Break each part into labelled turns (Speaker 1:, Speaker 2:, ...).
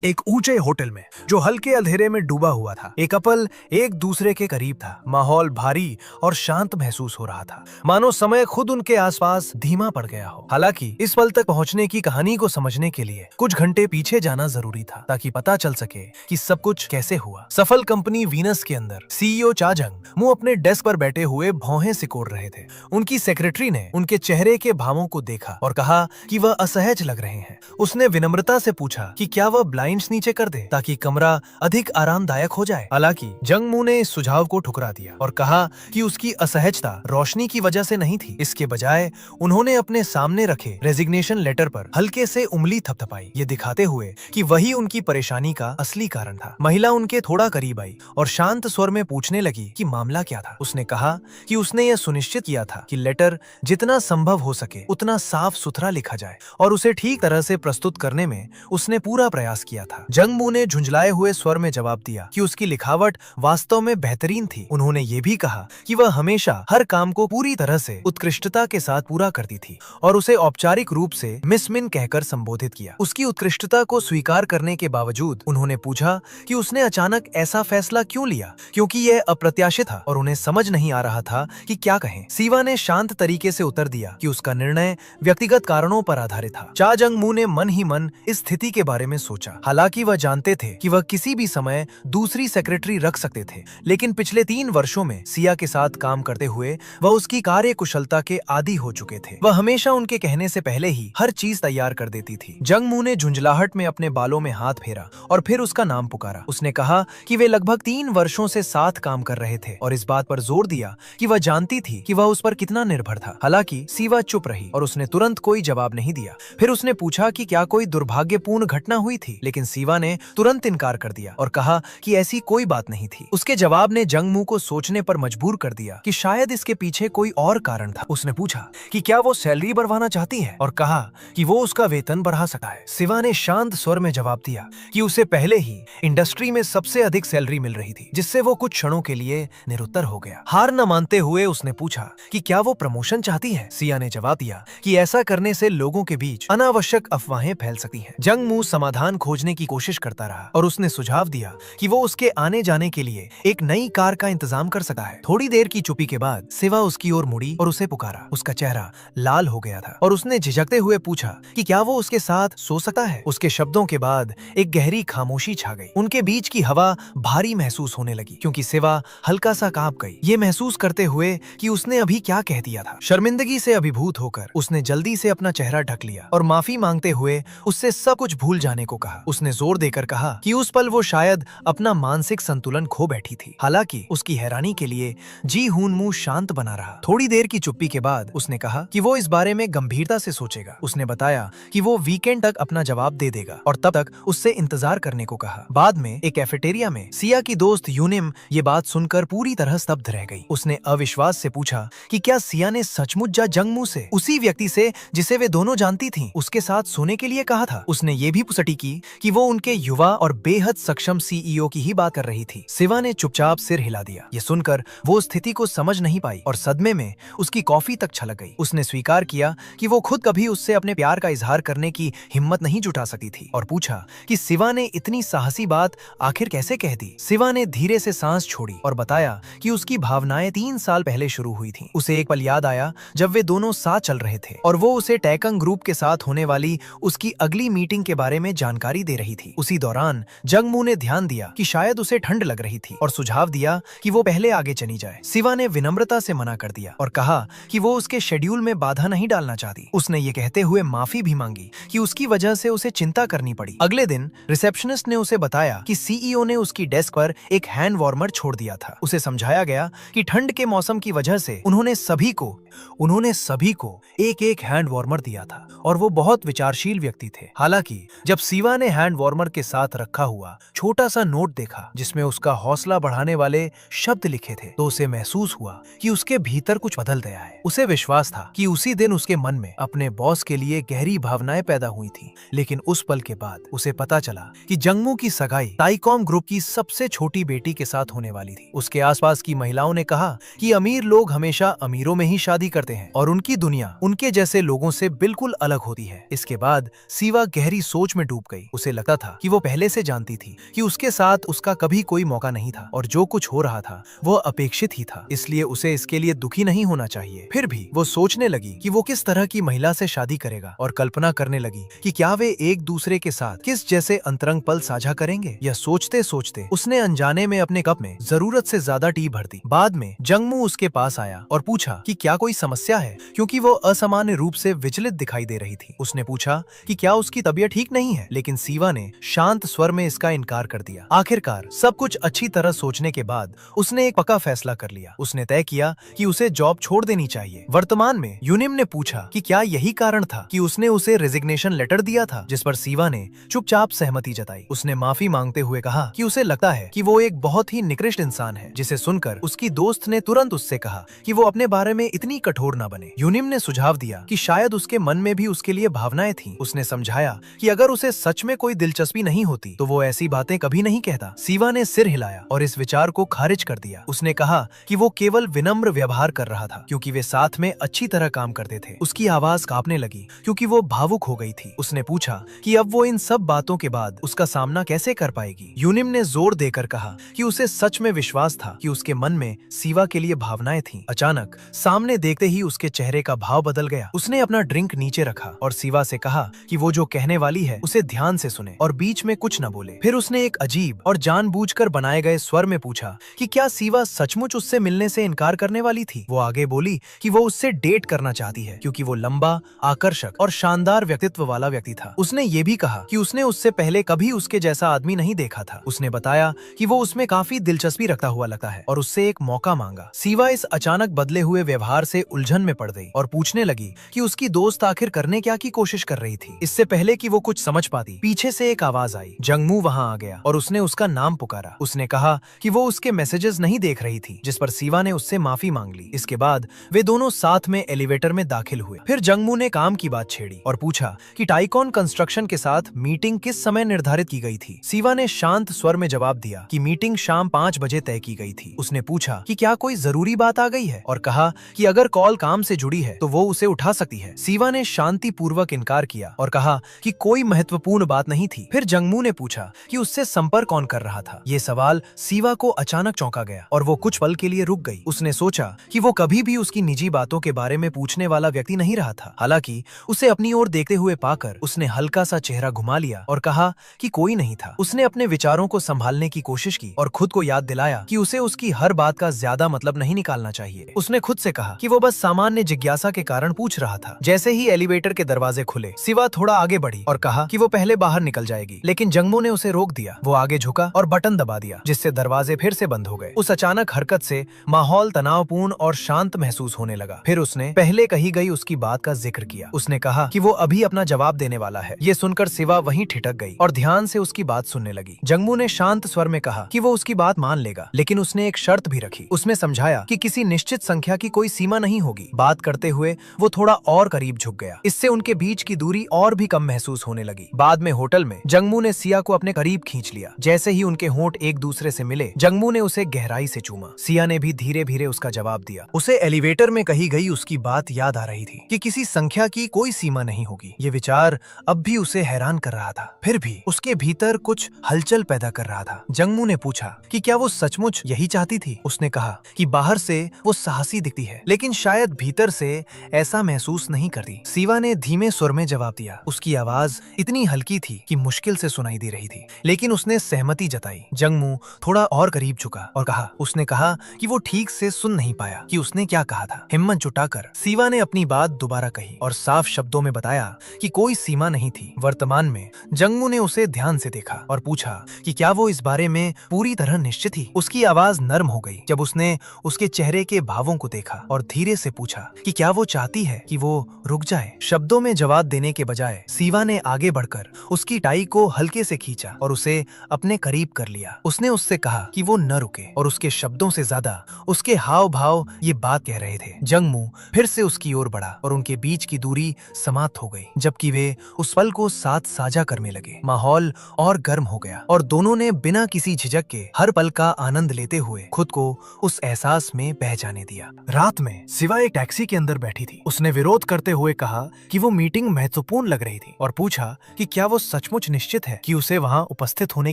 Speaker 1: एक ऊंचे होटल में जो हल्के अंधेरे में डूबा हुआ था, एक कपल एक दूसरे के करीब था। माहौल भारी और शांत महसूस हो रहा था, मानो समय खुद उनके आसपास धीमा पड़ गया हो। हालांकि इस पल तक पहुंचने की कहानी को समझने के लिए कुछ घंटे पीछे जाना जरूरी था, ताकि पता चल सके कि सब कुछ कैसे हुआ। सफल कंपनी वीनस के अंदर सीईओ चाजंग मुंह अपने डेस्क पर बैठे हुए भौहें सिकोड़ रहे थे। उनकी सेक्रेटरी ने उनके चेहरे के भावों को देखा और कहा कि वह असहज लग रहे हैं। उसने विनम्रता से पूछा कि क्या वह ब्लाइंड्स नीचे कर दे ताकि कमरा अधिक आरामदायक हो जाए। हालांकि जंगमू ने इस सुझाव को ठुकरा दिया और कहा कि उसकी असहजता रोशनी की वजह से नहीं थी। इसके बजाय उन्होंने अपने सामने रखे रेजिग्नेशन लेटर पर हल्के से उंगली थपथपाई, ये दिखाते हुए कि वही उनकी परेशानी का असली कारण था। महिला उनके थोड़ा करीब आई और शांत स्वर में पूछने लगी कि मामला क्या था। उसने कहा कि उसने यह सुनिश्चित किया था कि लेटर जितना संभव हो सके उतना साफ सुथरा लिखा जाए और उसे ठीक तरह से प्रस्तुत करने में उसने पूरा प्रयास किया था। जंगमू ने झुंझलाए हुए स्वर में जवाब दिया कि उसकी लिखावट वास्तव में बेहतरीन थी। उन्होंने ये भी कहा कि वह हमेशा हर काम को पूरी तरह से उत्कृष्टता के साथ पूरा करती थी और उसे औपचारिक रूप से मिस मिन कहकर संबोधित किया। उसकी उत्कृष्टता को स्वीकार करने के बावजूद उन्होंने पूछा कि उसने अचानक ऐसा फैसला क्यों लिया, क्योंकि यह अप्रत्याशित था और उन्हें समझ नहीं आ रहा था कि क्या कहें। सीवा ने शांत तरीके से उत्तर दिया कि उसका निर्णय व्यक्तिगत कारणों पर आधारित था। चा जंगमू ने मन ही मन इस स्थिति के बारे में सोचा। हालांकि वह जानते थे कि वह किसी भी समय दूसरी सेक्रेटरी रख सकते थे, लेकिन पिछले 3 वर्षों में सिया के साथ काम करते हुए वह उसकी कार्य कुशलता के आदी हो चुके थे। वह हमेशा उनके कहने से पहले ही हर चीज तैयार कर देती थी। जंगमू ने झुंझलाहट में अपने बालों में हाथ फेरा और फिर उसका नाम पुकारा। उसने कहा कि वे लगभग 3 वर्षों से साथ काम कर रहे थे और इस बात पर जोर दिया कि वह जानती थी कि वह उस पर कितना निर्भर था। हालांकि सीवा चुप रही और उसने तुरंत कोई जवाब नहीं दिया। फिर उसने पूछा कि क्या कोई दुर्भाग्यपूर्ण घटना हुई थी, लेकिन सीवा ने तुरंत इनकार कर दिया और कहा कि ऐसी कोई बात नहीं थी। उसके जवाब ने जंगमू को सोचने पर मजबूर कर दिया कि शायद इसके पीछे कोई और कारण था। उसने पूछा कि क्या वो सैलरी बढ़वाना चाहती है और कहा कि वो उसका वेतन बढ़ा सकता है। सिवा ने शांत स्वर में जवाब दिया कि उसे पहले ही इंडस्ट्री में सबसे अधिक सैलरी मिल रही थी, जिससे वो कुछ क्षणों के लिए निरुत्तर हो गया। हार न मानते हुए उसने पूछा कि क्या वो प्रमोशन चाहती है। सिया ने जवाब दिया कि ऐसा करने से लोगों के बीच अनावश्यक अफवाहें फैल सकती हैं। जंगमू समाधान खोजने की कोशिश करता रहा और उसने सुझाव दिया कि वो उसके आने जाने के लिए एक नई कार का इंतजाम कर सकता है। थोड़ी देर की चुप्पी के बाद सिवा उसकी ओर मुड़ी और उसे पुकारा। उसका चेहरा लाल हो गया था और उसने झिझकते हुए पूछा कि क्या वो उसके साथ सो सकता है। उसके शब्दों के बाद एक गहरी खामोशी छा गई। उनके बीच की हवा भारी महसूस होने लगी क्योंकि सिवा हल्का सा कांप गई, ये महसूस करते हुए कि उसने अभी क्या कह दिया था। शर्मिंदगी से अभिभूत होकर उसने जल्दी से अपना चेहरा ढक लिया और माफी मांगते हुए उससे सब कुछ भूल जाने को कहा। उसने जोर देकर कहा कि उस पल वो शायद अपना मानसिक संतुलन खो बैठी थी। हालांकि उसकी हैरानी के लिए जी हून मुंह शांत बना रहा। थोड़ी देर की चुप्पी के बाद उसने कहा कि वो इस बारे में गंभीरता से सोचेगा। उसने बताया कि वो वीकेंड तक अपना जवाब दे देगा और तब तक उससे इंतजार करने को कहा। बाद में एक कैफेटेरिया में सिया की दोस्त यूनिम ये बात सुनकर पूरी तरह स्तब्ध रह गई। उसने अविश्वास से पूछा कि क्या सिया ने सचमुच जंगमू से, उसी व्यक्ति से जिसे वे दोनों जानती थीं, उसके साथ सोने के लिए कहा था। उसने ये भी पुष्टि की कि वो उनके युवा और बेहद सक्षम सीईओ की ही बात कर रही थी। सिवा ने चुपचाप सिर हिला दिया। ये सुनकर वो स्थिति को समझ नहीं पाई और सदमे में उसकी कॉफी तक छलक गई। उसने स्वीकार किया कि वो खुद कभी उससे अपने प्यार का इजहार करने की हिम्मत नहीं जुटा सकती थी और पूछा कि सिवा ने इतनी साहसी बात आखिर कैसे कह दी। सिवा ने धीरे से सांस छोड़ी और बताया कि उसकी भावनाएं 3 साल पहले शुरू हुई थी। उसे एक पल याद आया जब वे दोनों साथ चल रहे थे और वो उसे टैकंग ग्रुप के साथ होने वाली उसकी अगली मीटिंग के बारे में जानकारी दे रही थी। उसी दौरान जंगमू ने ध्यान दिया कि शायद उसे ठंड लग रही थी और सुझाव दिया कि वो पहले आगे चली जाए। सिवा ने विनम्रता से मना कर दिया और कहा कि वो उसके शेड्यूल में बाधा नहीं डालना चाहती। उसने ये कहते हुए माफी भी मांगी कि उसकी वजह से उसे चिंता करनी पड़ी। अगले दिन रिसेप्शनिस्ट ने उसे बताया कि सीईओ ने उसकी डेस्क पर एक हैंड वार्मर छोड़ दिया था। उसे समझाया गया कि ठंड के मौसम की वजह से उन्होंने सभी को एक हैंड वार्मर दिया था और वो बहुत विचारशील व्यक्ति थे। हालांकि जब सिवा ने हैंड वार्मर के साथ रखा हुआ छोटा सा नोट देखा जिसमें उसका हौसला बढ़ाने वाले शब्द लिखे थे, तो उसे महसूस हुआ कि उसके भीतर कुछ बदल गया है। उसे विश्वास था कि उसी दिन उसके मन में अपने बॉस के लिए गहरी भावनाएं पैदा हुई थी। लेकिन उस पल के बाद उसे पता चला कि जंगमू की सगाई टाइकॉम ग्रुप की सबसे छोटी बेटी के साथ होने वाली थी। उसके आसपास की महिलाओं ने कहा कि अमीर लोग हमेशा अमीरों में ही शादी करते हैं और उनकी दुनिया उनके जैसे लोगों से बिल्कुल अलग होती है। इसके बाद सिवा गहरी सोच में डूब गई। उसे उसे लगता था कि वो पहले से जानती थी कि उसके साथ उसका कभी कोई मौका नहीं था और जो कुछ हो रहा था वो अपेक्षित ही था, इसलिए उसे इसके लिए दुखी नहीं होना चाहिए। फिर भी वो सोचने लगी कि वो किस तरह की महिला से शादी करेगा और कल्पना करने लगी कि क्या वे एक दूसरे के साथ किस जैसे अंतरंग पल साझा करेंगे। यह सोचते सोचते उसने अनजाने में अपने कप में जरूरत से ज्यादा टी भर दी। बाद में जंगमू उसके पास आया और पूछा कि क्या कोई समस्या है, क्योंकि वो असामान्य रूप से विचलित दिखाई दे रही थी। उसने पूछा कि क्या उसकी तबीयत ठीक नहीं है, लेकिन सीवा ने शांत स्वर में इसका इनकार कर दिया। आखिरकार सब कुछ अच्छी तरह सोचने के बाद उसने एक पक्का फैसला कर लिया। उसने तय किया कि उसे जॉब छोड़ देनी चाहिए। वर्तमान में यूनिम ने पूछा कि क्या यही कारण था कि उसने उसे रेजिग्नेशन लेटर दिया था, जिस पर सीवा ने चुपचाप सहमति जताई। उसने माफी मांगते हुए कहा कि उसे लगता है कि वो एक बहुत ही निकृष्ट इंसान है, जिसे सुनकर उसकी दोस्त ने तुरंत उससे कहा कि वो अपने बारे में इतनी कठोर न बने। यूनिम ने सुझाव दिया कि शायद उसके मन में भी उसके लिए भावनाएं थीं। उसने समझाया कि अगर उसे सच में कोई दिलचस्पी नहीं होती तो वो ऐसी बातें कभी नहीं कहता। सीवा ने सिर हिलाया और इस विचार को खारिज कर दिया। उसने कहा कि वो केवल विनम्र व्यवहार कर रहा था क्योंकि वे साथ में अच्छी तरह काम करते थे। उसकी आवाज कांपने लगी क्योंकि वो भावुक हो गई थी। उसने पूछा कि अब वो इन सब बातों के बाद उसका सामना कैसे कर पाएगी। यूनिम ने जोर देकर कहा कि उसे सच में विश्वास था कि उसके मन में सीवा के लिए भावनाएं थीं। अचानक सामने देखते ही उसके चेहरे का भाव बदल गया। उसने अपना ड्रिंक नीचे रखा और सीवा से कहा कि वो जो कहने वाली है उसे ध्यान से सुने और बीच में कुछ न बोले। फिर उसने एक अजीब और जानबूझकर बनाए गए स्वर में पूछा कि क्या सीवा सचमुच उससे मिलने से इनकार करने वाली थी। वो आगे बोली कि वो उससे डेट करना चाहती है क्योंकि वो लंबा, आकर्षक और शानदार व्यक्तित्व वाला व्यक्ति था। उसने ये भी कहा कि उसने उससे पहले कभी उसके जैसा आदमी नहीं देखा था। उसने बताया कि वो उसमें काफी दिलचस्पी रखता हुआ लगता है और उससे एक मौका मांगा। सीवा इस अचानक बदले हुए व्यवहार से उलझन में पड़ गई और पूछने लगी कि उसकी दोस्त आखिर करने क्या की कोशिश कर रही थी। इससे पहले कि वो कुछ समझ पाती, पीछे से एक आवाज आई। जंगमू वहां आ गया और उसने उसका नाम पुकारा। उसने कहा कि वो उसके मैसेजेस नहीं देख रही थी, जिस पर सीवा ने उससे माफी मांग ली। इसके बाद वे दोनों साथ में एलिवेटर में दाखिल हुए। फिर जंगमू ने काम की बात छेड़ी और पूछा कि टाइकॉन कंस्ट्रक्शन के साथ मीटिंग किस समय निर्धारित की गई थी। सीवा ने शांत स्वर में जवाब दिया कि मीटिंग शाम 5 बजे तय की गई थी। उसने पूछा कि क्या कोई जरूरी बात आ गई है और कहा कि अगर कॉल काम से जुड़ी है तो वो उसे उठा सकती है। सीवा ने शांतिपूर्वक इनकार किया और कहा कि कोई महत्वपूर्ण बात नहीं थी। फिर जंगमू ने पूछा कि उससे संपर्क कौन कर रहा था। ये सवाल सीवा को अचानक चौंका गया और वो कुछ पल के लिए रुक गई। उसने सोचा कि वो कभी भी उसकी निजी बातों के बारे में पूछने वाला व्यक्ति नहीं रहा था। हालांकि उसे अपनी ओर देखते हुए पाकर उसने हल्का सा चेहरा घुमा लिया और कहा कि कोई नहीं था। उसने अपने विचारों को संभालने की कोशिश की और खुद को याद दिलाया कि उसे उसकी हर बात का ज्यादा मतलब नहीं निकालना चाहिए। उसने खुद से कहा कि वो बस सामान्य जिज्ञासा के कारण पूछ रहा था। जैसे ही एलिवेटर के दरवाजे खुले, सिवा थोड़ा आगे बढ़ी और कहा कि वो पहले बाहर निकल जाएगी, लेकिन जंगमू ने उसे रोक दिया। वो आगे झुका और बटन दबा दिया, जिससे दरवाजे फिर से बंद हो गए। उस अचानक हरकत से माहौल तनावपूर्ण और शांत महसूस होने लगा। फिर उसने पहले कही गई उसकी बात का जिक्र किया। उसने कहा कि वो अभी अपना जवाब देने वाला है। ये सुनकर सिवा वहीं ठिठक गई और ध्यान से उसकी बात सुनने लगी। जंगमू ने शांत स्वर में कहा कि वो उसकी बात मान लेगा, लेकिन उसने एक शर्त भी रखी। उसने समझाया कि किसी निश्चित संख्या की कोई सीमा नहीं होगी। बात करते हुए वो थोड़ा और करीब झुक गया। इससे उनके बीच की दूरी और भी कम महसूस होने लगी। बाद में होटल में जंगमू ने सिया को अपने करीब खींच लिया। जैसे ही उनके होंठ एक दूसरे से मिले, जंगमू ने उसे गहराई से चूमा। सिया ने भी धीरे धीरे उसका जवाब दिया। उसे एलिवेटर में कही गई उसकी बात याद आ रही थी कि किसी संख्या की कोई सीमा नहीं होगी। ये विचार अब भी उसे हैरान कर रहा था, फिर भी उसके भीतर कुछ हलचल पैदा कर रहा था। जंगमू ने पूछा कि क्या वो सचमुच यही चाहती थी। उसने कहा कि बाहर से वो साहसी दिखती है, लेकिन शायद भीतर से ऐसा महसूस नहीं करती। सीवा ने धीमे सुर में जवाब दिया। उसकी आवाज इतनी हल्की थी कि मुश्किल से सुनाई दे रही थी, लेकिन उसने सहमति जताई। जंगमू थोड़ा और करीब झुका और कहा, उसने कहा कि वो ठीक से सुन नहीं पाया कि उसने क्या कहा था। हिम्मत जुटाकर सीवा ने अपनी बात दोबारा कही और साफ शब्दों में बताया कि कोई सीमा नहीं थी। वर्तमान में जंगमू ने उसे ध्यान से देखा और पूछा कि क्या वो इस बारे में पूरी तरह निश्चित थी। उसकी आवाज नर्म हो गई जब उसने उसके चेहरे के भावों को देखा और धीरे से पूछा कि क्या वो चाहती है कि वो रुक जाए। शब्दों में जवाब देने के बजाय सीवा ने आगे बढ़कर उसकी टाई को हल्के से खींचा और उसे अपने करीब कर लिया। उसने उससे कहा कि वो न रुके और उसके शब्दों से ज्यादा उसके हाव भाव ये बात कह रहे थे। जंगमू फिर से उसकी ओर बढ़ा और उनके बीच की दूरी समाप्त हो गई, जबकि वे उस पल को साथ साझा करने लगे। माहौल और गर्म हो गया और दोनों ने बिना किसी झिझक के हर पल का आनंद लेते हुए खुद को उस एहसास में बह जाने दिया। रात में सिवा एक टैक्सी के अंदर बैठी थी। उसने विरोध करते हुए कहा कि वो मीटिंग महत्वपूर्ण लग रही थी और पूछा कि क्या वो सचमुच निश्चित है कि उसे वहाँ उपस्थित होने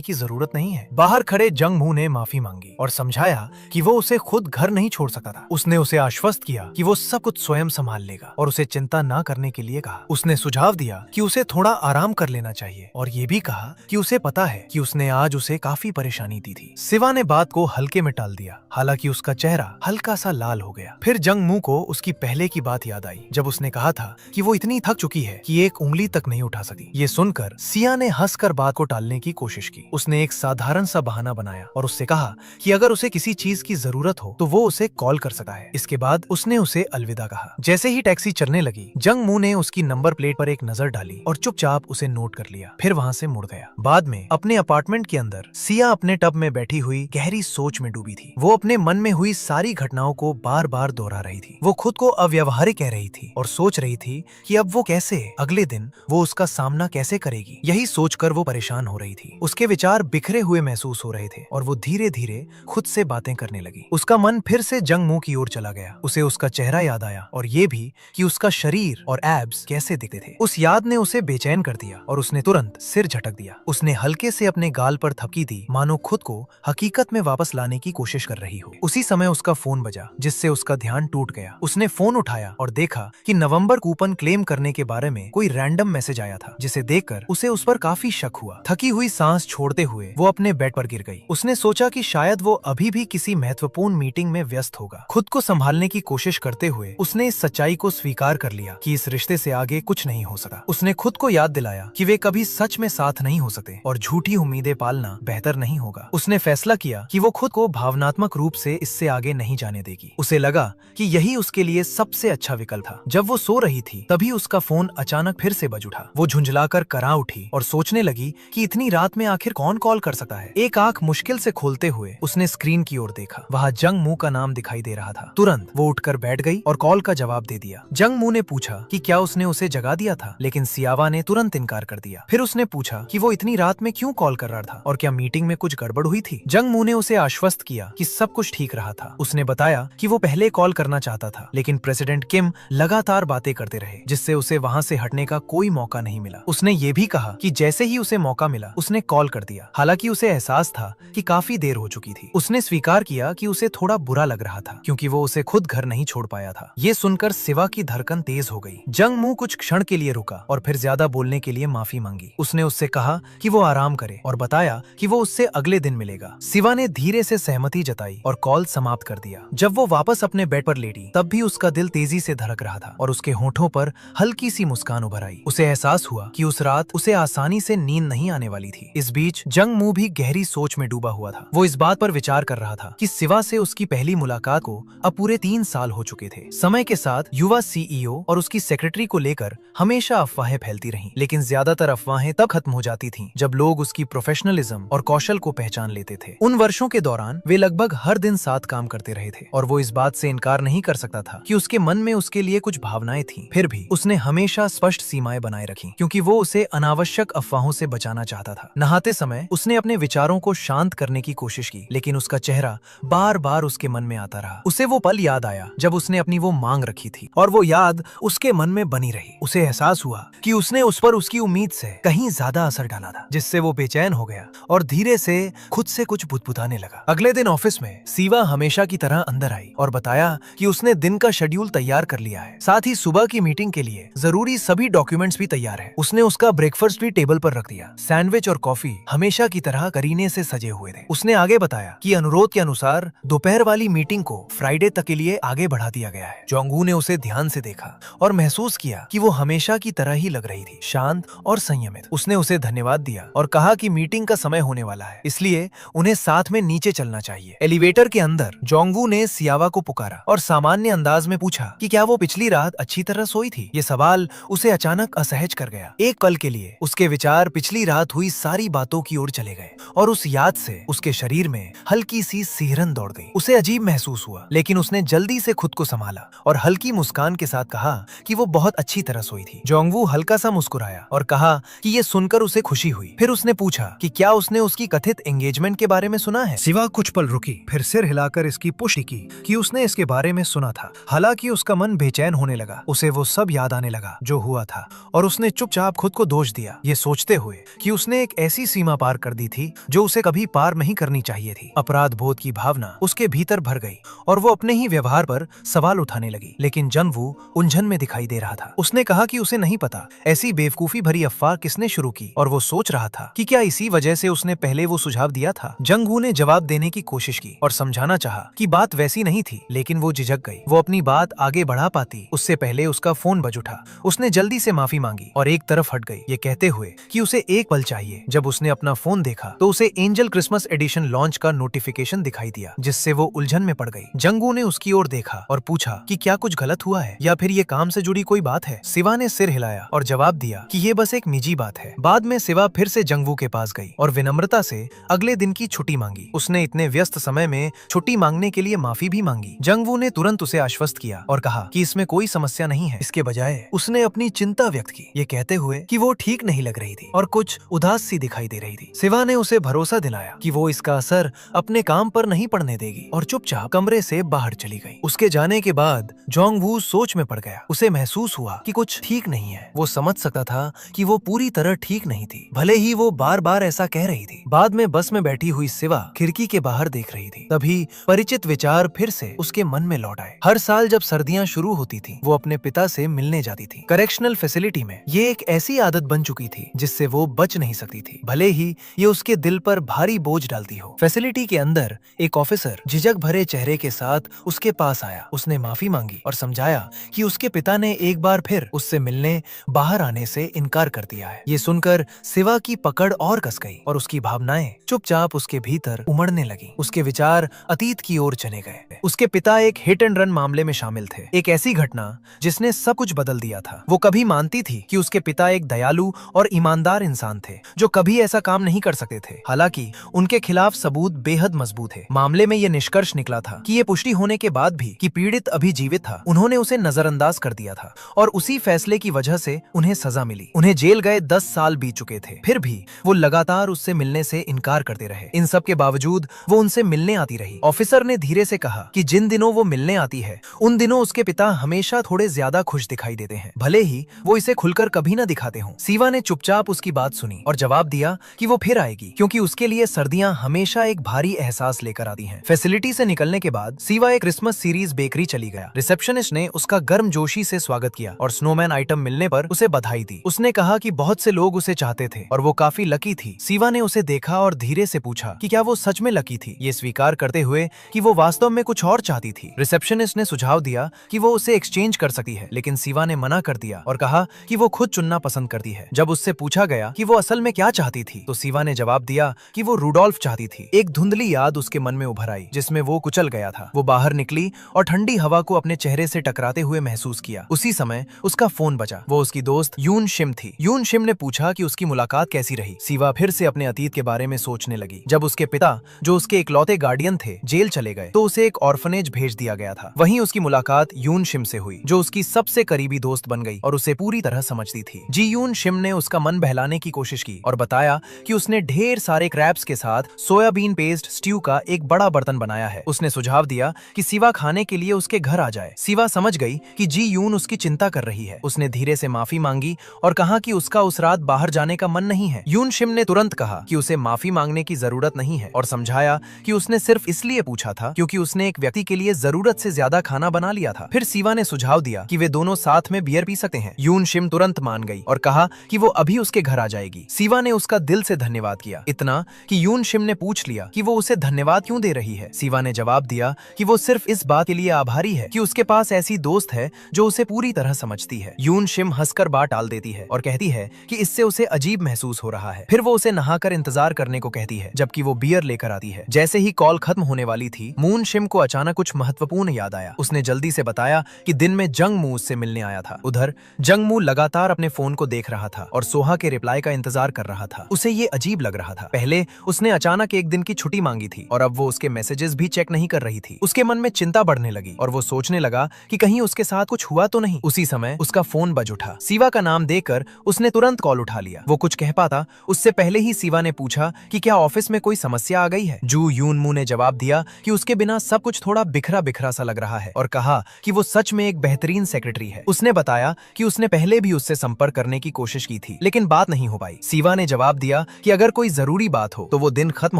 Speaker 1: की जरूरत नहीं है। बाहर खड़े जंगमू ने माफी मांगी और समझाया कि वो उसे खुद घर नहीं छोड़ सकता था। उसने उसे आश्वस्त किया कि वो सब कुछ स्वयं संभाल लेगा और उसे चिंता न करने के लिए कहा। उसने सुझाव दिया कि उसे थोड़ा आराम कर लेना चाहिए और ये भी कहा कि उसे पता है कि उसने आज उसे काफी परेशानी दी थी। शिवा ने बात को हल्के में टाल दिया, हालांकि उसका चेहरा हल्का सा लाल हो गया। फिर जंगमू को उसकी पहले की बात याद आई जब उसने कहा था कि वो इतनी थक चुकी है कि एक उंगली तक नहीं उठा सकी। ये सुनकर सिया ने हंसकर बात को टालने की कोशिश की। उसने एक साधारण सा बहाना बनाया और उससे कहा कि अगर उसे किसी चीज की जरूरत हो तो वो उसे कॉल कर सकता है। इसके बाद उसने उसे अलविदा कहा। जैसे ही टैक्सी चलने लगी, जंगमू ने उसकी नंबर प्लेट पर एक नजर डाली और चुपचाप उसे नोट कर लिया। फिर वहाँ से मुड़ गया। बाद में अपने अपार्टमेंट के अंदर सिया अपने टब में बैठी हुई गहरी सोच में डूबी थी। वो अपने मन में हुई सारी घटनाओं को बार बार दोहरा रही थी। वो खुद को अव्यवहारिक कह रही थी और सोच रही थी कि अब वो कैसे अगले दिन वो उसका सामना कैसे करेगी। यही सोचकर वो परेशान हो रही थी। उसके विचार बिखरे हुए महसूस हो रहे थे और वो धीरे धीरे खुद से बातें करने लगी। उसका मन फिर से जंगमू की ओर चला गया। उसे उसका चेहरा याद आया और ये भी कि उसका शरीर और एब्स कैसे दिखते थे। उस याद ने उसे बेचैन कर दिया और उसने तुरंत सिर झटक दिया। उसने हल्के से अपने गाल पर थपकी दी, मानो खुद को हकीकत में वापस लाने की कोशिश कर रही हो। उसी समय उसका फोन बजा, जिससे उसका ध्यान टूट गया। उसने फोन उठाया और देखा कि नवंबर कूपन क्लेम करने के बारे में कोई रैंडम मैसेज आया था, जिसे देखकर उसे उस पर काफी शक हुआ। थकी हुई सांस छोड़ते हुए वो अपने बेड पर गिर गई। उसने सोचा कि शायद वो अभी भी किसी महत्वपूर्ण मीटिंग में व्यस्त होगा। खुद को संभालने की कोशिश करते हुए उसने इस सच्चाई को स्वीकार कर लिया कि इस रिश्ते से आगे कुछ नहीं हो सका। उसने खुद को याद दिलाया कि वे कभी सच में साथ नहीं हो सकते और झूठी उम्मीदें पालना बेहतर नहीं होगा। उसने फैसला किया कि वो खुद को भावनात्मक रूप से इससे आगे नहीं जाने देगी। उसे लगा कि यही उसके लिए सबसे अच्छा विकल्प था। जब वो सो रही थी तभी उसका फोन अचानक फिर से बज उठा। वो झुंझलाकर करा उठी और सोचने लगी कि इतनी रात में आखिर कौन कॉल कर सकता है। एक आंख मुश्किल से खोलते हुए उसने स्क्रीन की ओर देखा। वहाँ जंगमू का नाम दिखाई दे रहा था। तुरंत वो उठकर बैठ गई और कॉल का जवाब दे दिया। जंगमू ने पूछा कि क्या उसने उसे जगा दिया था, लेकिन सियावा ने तुरंत इनकार कर दिया। फिर उसने पूछा कि वो इतनी रात में क्यों कॉल कर रहा था और क्या मीटिंग में कुछ गड़बड़ हुई थी। जंगमू ने उसे आश्वस्त किया कि सब कुछ ठीक रहा था। उसने बताया कि वो पहले कॉल करना चाहता था, लेकिन प्रेसिडेंट किम लगातार बातें करते रहे, जिससे उसे वहाँ से हटने का कोई मौका नहीं मिला। उसने ये भी कहा कि जैसे ही उसे मौका मिला उसने कॉल कर दिया। हालांकि उसे एहसास था कि काफी देर हो चुकी थी। उसने स्वीकार किया कि उसे थोड़ा बुरा लग रहा था क्योंकि वो उसे खुद घर नहीं छोड़ पाया था। ये सुनकर शिवा की धड़कन तेज हो गई। जंगमू कुछ क्षण के लिए रुका और फिर ज्यादा बोलने के लिए माफी मांगी। उसने उससे कहा कि वो आराम करे और बताया कि वो उससे अगले दिन मिलेगा। शिवा ने धीरे से सहमति जताई और कॉल समाप्त कर दिया। जब वो वापस अपने बेड पर लेटी तब भी उसका दिल तेजी से धड़क रहा था और उसके होठों पर हल्की सी मुस्कान उभर आई। उसे एहसास हुआ कि उस रात उसे आसानी से नींद नहीं आने वाली थी। इस बीच जंगमू भी गहरी सोच में डूबा हुआ था। वो इस बात पर विचार कर रहा था कि शिवा से उसकी पहली मुलाकात को अब पूरे 3 साल हो चुके थे। समय के साथ युवा सीईओ और उसकी सेक्रेटरी को लेकर हमेशा अफवाहें फैलती रहीं, लेकिन ज्यादातर अफवाहें तब खत्म हो जाती थीं जब लोग उसकी प्रोफेशनलिज्म और कौशल को पहचान लेते थे। उन वर्षों के दौरान वे लगभग हर दिन साथ काम करते रहे थे और वो इस बात से इनकार नहीं कर सकता था कि उसके मन में उसके लिए कुछ भावनाएं थीं। फिर भी उसने हमेशा स्पष्ट सीमाएं बनाए रखी क्योंकि वो उसे अनावश्यक अफवाहों से बचाना चाहता था। नहाते समय उसने अपने विचारों को शांत करने की कोशिश की, लेकिन उसका चेहरा बार बार उसके मन में आता रहा। उसे वो पल याद आया जब उसने अपनी वो मांग रखी थी और वो याद उसके मन में बनी रही। उसे एहसास हुआ कि उसने उस पर उसकी उम्मीद से कहीं ज्यादा असर डाला था, जिससे वो बेचैन हो गया और धीरे से खुद से कुछ बुदबुदाने लगा। अगले दिन ऑफिस में शिवा हमेशा की तरह अंदर आई और बताया कि उसने दिन का शेड्यूल तैयार कर लिया है, साथ ही सुबह की मीटिंग के लिए जरूरी सभी डॉक्यूमेंट्स भी तैयार है। उसने उसका ब्रेकफास्ट भी टेबल पर रख दिया। सैंडविच और कॉफी हमेशा की तरह करीने से सजे हुए थे। उसने आगे बताया कि अनुरोध के अनुसार दोपहर वाली मीटिंग को फ्राइडे तक के लिए आगे बढ़ा दिया गया है। जोंगू ने उसे ध्यान से देखा और महसूस किया कि वो हमेशा की तरह ही लग रही थी, शांत और संयमित। उसने उसे धन्यवाद दिया और कहा कि मीटिंग का समय होने वाला है, इसलिए उन्हें साथ में नीचे चलना चाहिए। एलिवेटर के अंदर जोंगू ने सियावा को पुकारा और सामान्य अंदाज में पूछा कि क्या वो पिछली रात अच्छी तरह सोई थी। ये सवाल उसे अचानक असहज कर गया। एक पल के लिए उसके विचार पिछली रात हुई सारी बातों की ओर चले गए और उस याद से उसके शरीर में हल्की सी सिहरन दौड़ गई। उसे अजीब महसूस हुआ, लेकिन उसने जल्दी से खुद को संभाला और हल्की मुस्कान के साथ कहा कि वो बहुत अच्छी तरह सोई थी। जोंगवू हल्का सा मुस्कुराया और कहा कि ये सुनकर उसे खुशी हुई। फिर उसने पूछा कि क्या उसने उसकी कथित एंगेजमेंट के बारे में सुना है। शिवा कुछ पल रुकी, फिर सिर हिलाकर इसकी पुष्टि की कि उसने इसके बारे में सुना था। हालांकि उसका मन बेचैन होने लगा। उसे वो सब याद आने लगा जो हुआ था और उसने चुपचाप खुद को दोष दिया दिया, ये सोचते हुए कि उसने एक ऐसी सीमा पार कर दी थी जो उसे कभी पार नहीं करनी चाहिए थी। अपराध बोध की भावना उसके भीतर भर गई और वो अपने ही व्यवहार पर सवाल उठाने लगी। लेकिन जंगवू उलझन में दिखाई दे रहा था। उसने कहा कि उसे नहीं पता ऐसी बेवकूफी भरी अफवाह किसने शुरू की, और वो सोच रहा था कि क्या इसी वजह से उसने पहले वो सुझाव दिया था। जंगवू ने जवाब देने की कोशिश की और समझाना चाहा कि बात वैसी नहीं थी, लेकिन वो झिझक गई। वो अपनी बात आगे बढ़ा पाती उससे पहले उसका फोन बज उठा। उसने जल्दी से माफी मांगी और एक तरफ हट गई, ये कहते हुए कि उसे एक पल चाहिए। जब उसने अपना फोन देखा तो उसे एंजल क्रिसमस एडिशन लॉन्च का नोटिफिकेशन दिखाई दिया, जिससे वो उलझन में पड़ गई। जंगवू ने उसकी ओर देखा और पूछा कि क्या कुछ गलत हुआ है या फिर ये काम से जुड़ी कोई बात है। सिवा ने सिर हिलाया और जवाब दिया कि ये बस एक निजी बात है। बाद में सिवा फिर से जंगवू के पास गई और विनम्रता से अगले दिन की छुट्टी मांगी। उसने इतने व्यस्त समय में छुट्टी मांगने के लिए माफी भी मांगी। जंगवू ने तुरंत उसे आश्वस्त किया और कहा कि इसमें कोई समस्या नहीं है। इसके बजाय उसने अपनी चिंता व्यक्त की, ये कहते हुए कि वो ठीक नहीं लग रही थी और कुछ उदास सी दिखाई दे रही थी। सिवा ने उसे भरोसा दिलाया कि वो इसका असर अपने काम पर नहीं पड़ने देगी और चुपचाप कमरे से बाहर चली गई। उसके जाने के बाद जोंगवू सोच में पड़ गया। उसे महसूस हुआ कि कुछ ठीक नहीं है। वो समझ सकता था कि वो पूरी तरह ठीक नहीं थी, भले ही वो बार बार ऐसा कह रही थी। बाद में बस में बैठी हुई सिवा खिड़की के बाहर देख रही थी। तभी परिचित विचार फिर से उसके मन में लौट आए। हर साल जब सर्दियां शुरू होती थी, वो अपने पिता से मिलने जाती थी। करेक्शनल फैसिलिटी में ये एक ऐसी आदत बन चुकी थी जिससे वो बच नहीं सकती थी, भले ही ये उसके दिल पर भारी बोझ डालती हो। फैसिलिटी के अंदर एक ऑफिसर झिझक भरे चेहरे के साथ उसके पास आया। उसने माफी मांगी और समझाया कि उसके पिता ने एक बार फिर उससे मिलने बाहर आने से इनकार कर दिया है। ये सुनकर सिवा की पकड़ और कस गई और उसकी भावनाएं चुपचाप उसके भीतर उमड़ने लगी। उसके विचार अतीत की ओर चले गए। उसके पिता एक हिट एंड रन मामले में शामिल थे, एक ऐसी घटना जिसने सब कुछ बदल दिया था। वो कभी मानती थी कि उसके पिता एक दयालु और ईमानदार इंसान थे जो कभी ऐसा काम नहीं कर सकते थे। हालांकि उनके खिलाफ सबूत बेहद मजबूत है। मामले में यह निष्कर्ष निकला था कि ये पुष्टि होने के बाद भी कि पीड़ित अभी जीवित था, उन्होंने उसे नजरअंदाज कर दिया था और उसी फैसले की वजह से उन्हें सजा मिली। उन्हें जेल गए 10 साल बीत चुके थे, फिर भी वो लगातार उससे मिलने से इनकार करते रहे। इन सब के बावजूद वो उनसे मिलने आती रही। ऑफिसर ने धीरे से कहा कि जिन दिनों वो मिलने आती है उन दिनों उसके पिता हमेशा थोड़े ज्यादा खुश दिखाई देते हैं, भले ही वो इसे खुलकर कभी न दिखाते हों। सिवा ने चुपचाप उसकी बात सुनी और जवाब दिया कि वो फिर आएगी, क्योंकि उसके लिए सर्दियां हमेशा एक भारी एहसास लेकर आती हैं। फैसिलिटी से निकलने के बाद सिवा एक क्रिसमस सीरीज बेकरी चली गया। रिसेप्शनिस्ट ने उसका गर्मजोशी से स्वागत किया और स्नोमैन आइटम मिलने पर उसे बधाई दी। उसने कहा कि बहुत से लोग उसे चाहते थे और वो काफी लकी थी। सिवा ने उसे देखा और धीरे से पूछा कि क्या वो सच में लकी थी, ये स्वीकार करते हुए कि वो वास्तव में कुछ और चाहती थी। रिसेप्शनिस्ट ने सुझाव दिया कि वो उसे एक्सचेंज कर सकती है, लेकिन सिवा ने मना कर दिया और कहा कि वो खुद चुनना पसंद करती है। जब उससे पूछा गया कि वो असल में क्या चाहती थी, तो सिवा ने जवाब दिया कि वो रूडोल्फ चाहती थी। एक धुंधली याद उसके मन में उभर आई जिसमें वो कुचल गया था। वो बाहर निकली और ठंडी हवा को अपने चेहरे से टकराते हुए महसूस किया। उसी समय उसका फोन बजा। वो उसकी दोस्त यून शिम थी। यून शिम ने पूछा कि उसकी मुलाकात कैसी रही। सिवा फिर से अपने अतीत के बारे में सोचने लगी। जब उसके पिता, जो उसके इकलौते गार्डियन थे, जेल चले गए तो उसे एक ऑर्फनेज भेज दिया गया था। वहीं उसकी मुलाकात यून शिम से हुई, जो उसकी सबसे करीबी दोस्त बन गई और उसे पूरी तरह समझती थी। जी यून शिम ने उसका मन बहलाने की कोशिश की और बताया कि उसने ढेर सारे क्रैब्स के साथ सोयाबीन पेस्ट स्ट्यू का एक बड़ा बर्तन बनाया है। उसने सुझाव दिया कि सिवा खाने के लिए उसके घर आ जाए। सिवा समझ गई कि जी यून उसकी चिंता कर रही है। उसने धीरे से माफी मांगी और कहा कि उसका उस रात बाहर जाने का मन नहीं है। यून शिम ने तुरंत कहा कि उसे माफी मांगने की जरूरत नहीं है और समझाया कि उसने सिर्फ इसलिए पूछा था क्योंकि उसने एक व्यक्ति के लिए जरूरत से ज्यादा खाना बना लिया था। फिर सिवा ने सुझाव दिया कि वे दोनों साथ में बियर पी सकते हैं। यून शिम तुरंत मान गई और कहा कि वो अभी उसके घर आ जाएगी। सिवा ने उसका दिल से धन्यवाद किया, इतना कि यून शिम ने पूछ लिया कि वो उसे धन्यवाद क्यों दे रही है। सिवा ने जवाब दिया कि वो सिर्फ इस बात के लिए आभारी है कि उसके पास ऐसी दोस्त है जो उसे पूरी तरह समझती है। यून शिम हंसकर बात टाल देती है और कहती है कि इससे उसे अजीब महसूस हो रहा है। फिर वो उसे नहाकर इंतजार करने को कहती है, जबकि वो बियर लेकर आती है। जैसे ही कॉल खत्म होने वाली थी, मून शिम को अचानक कुछ महत्वपूर्ण याद आया। उसने जल्दी से बताया कि दिन में जंगमू उससे मिलने आया था। उधर जंगमू लगातार अपने फोन को देख रहा था और सोहा के रिप्लाई का इंतजार कर रहा था। उसे ये अजीब लग रहा था। पहले उसने अचानक एक दिन की छुट्टी मांगी थी और अब वो उसके मैसेजेस भी चेक नहीं कर रही थी। उसके मन में चिंता बढ़ने लगी और वो सोचने लगा कि कहीं उसके साथ कुछ हुआ तो नहीं। उसी समय उसका फोन बज उठा। सिवा का नाम देखकर उसने तुरंत कॉल उठा लिया। वो कुछ कह पाता उससे पहले ही सिवा ने पूछा
Speaker 2: पूछा कि क्या ऑफिस में कोई समस्या आ गई है। जू यूनमू ने जवाब दिया कि उसके बिना सब कुछ थोड़ा बिखरा बिखरा सा लग रहा है और कहा कि वो सच में एक बेहतरीन सेक्रेटरी है। उसने बताया कि उसने पहले भी उससे संपर्क करने की कोशिश की थी लेकिन बात नहीं हो पाई। सीवा ने जवाब दिया कि अगर कोई जरूरी बात हो तो वो दिन खत्म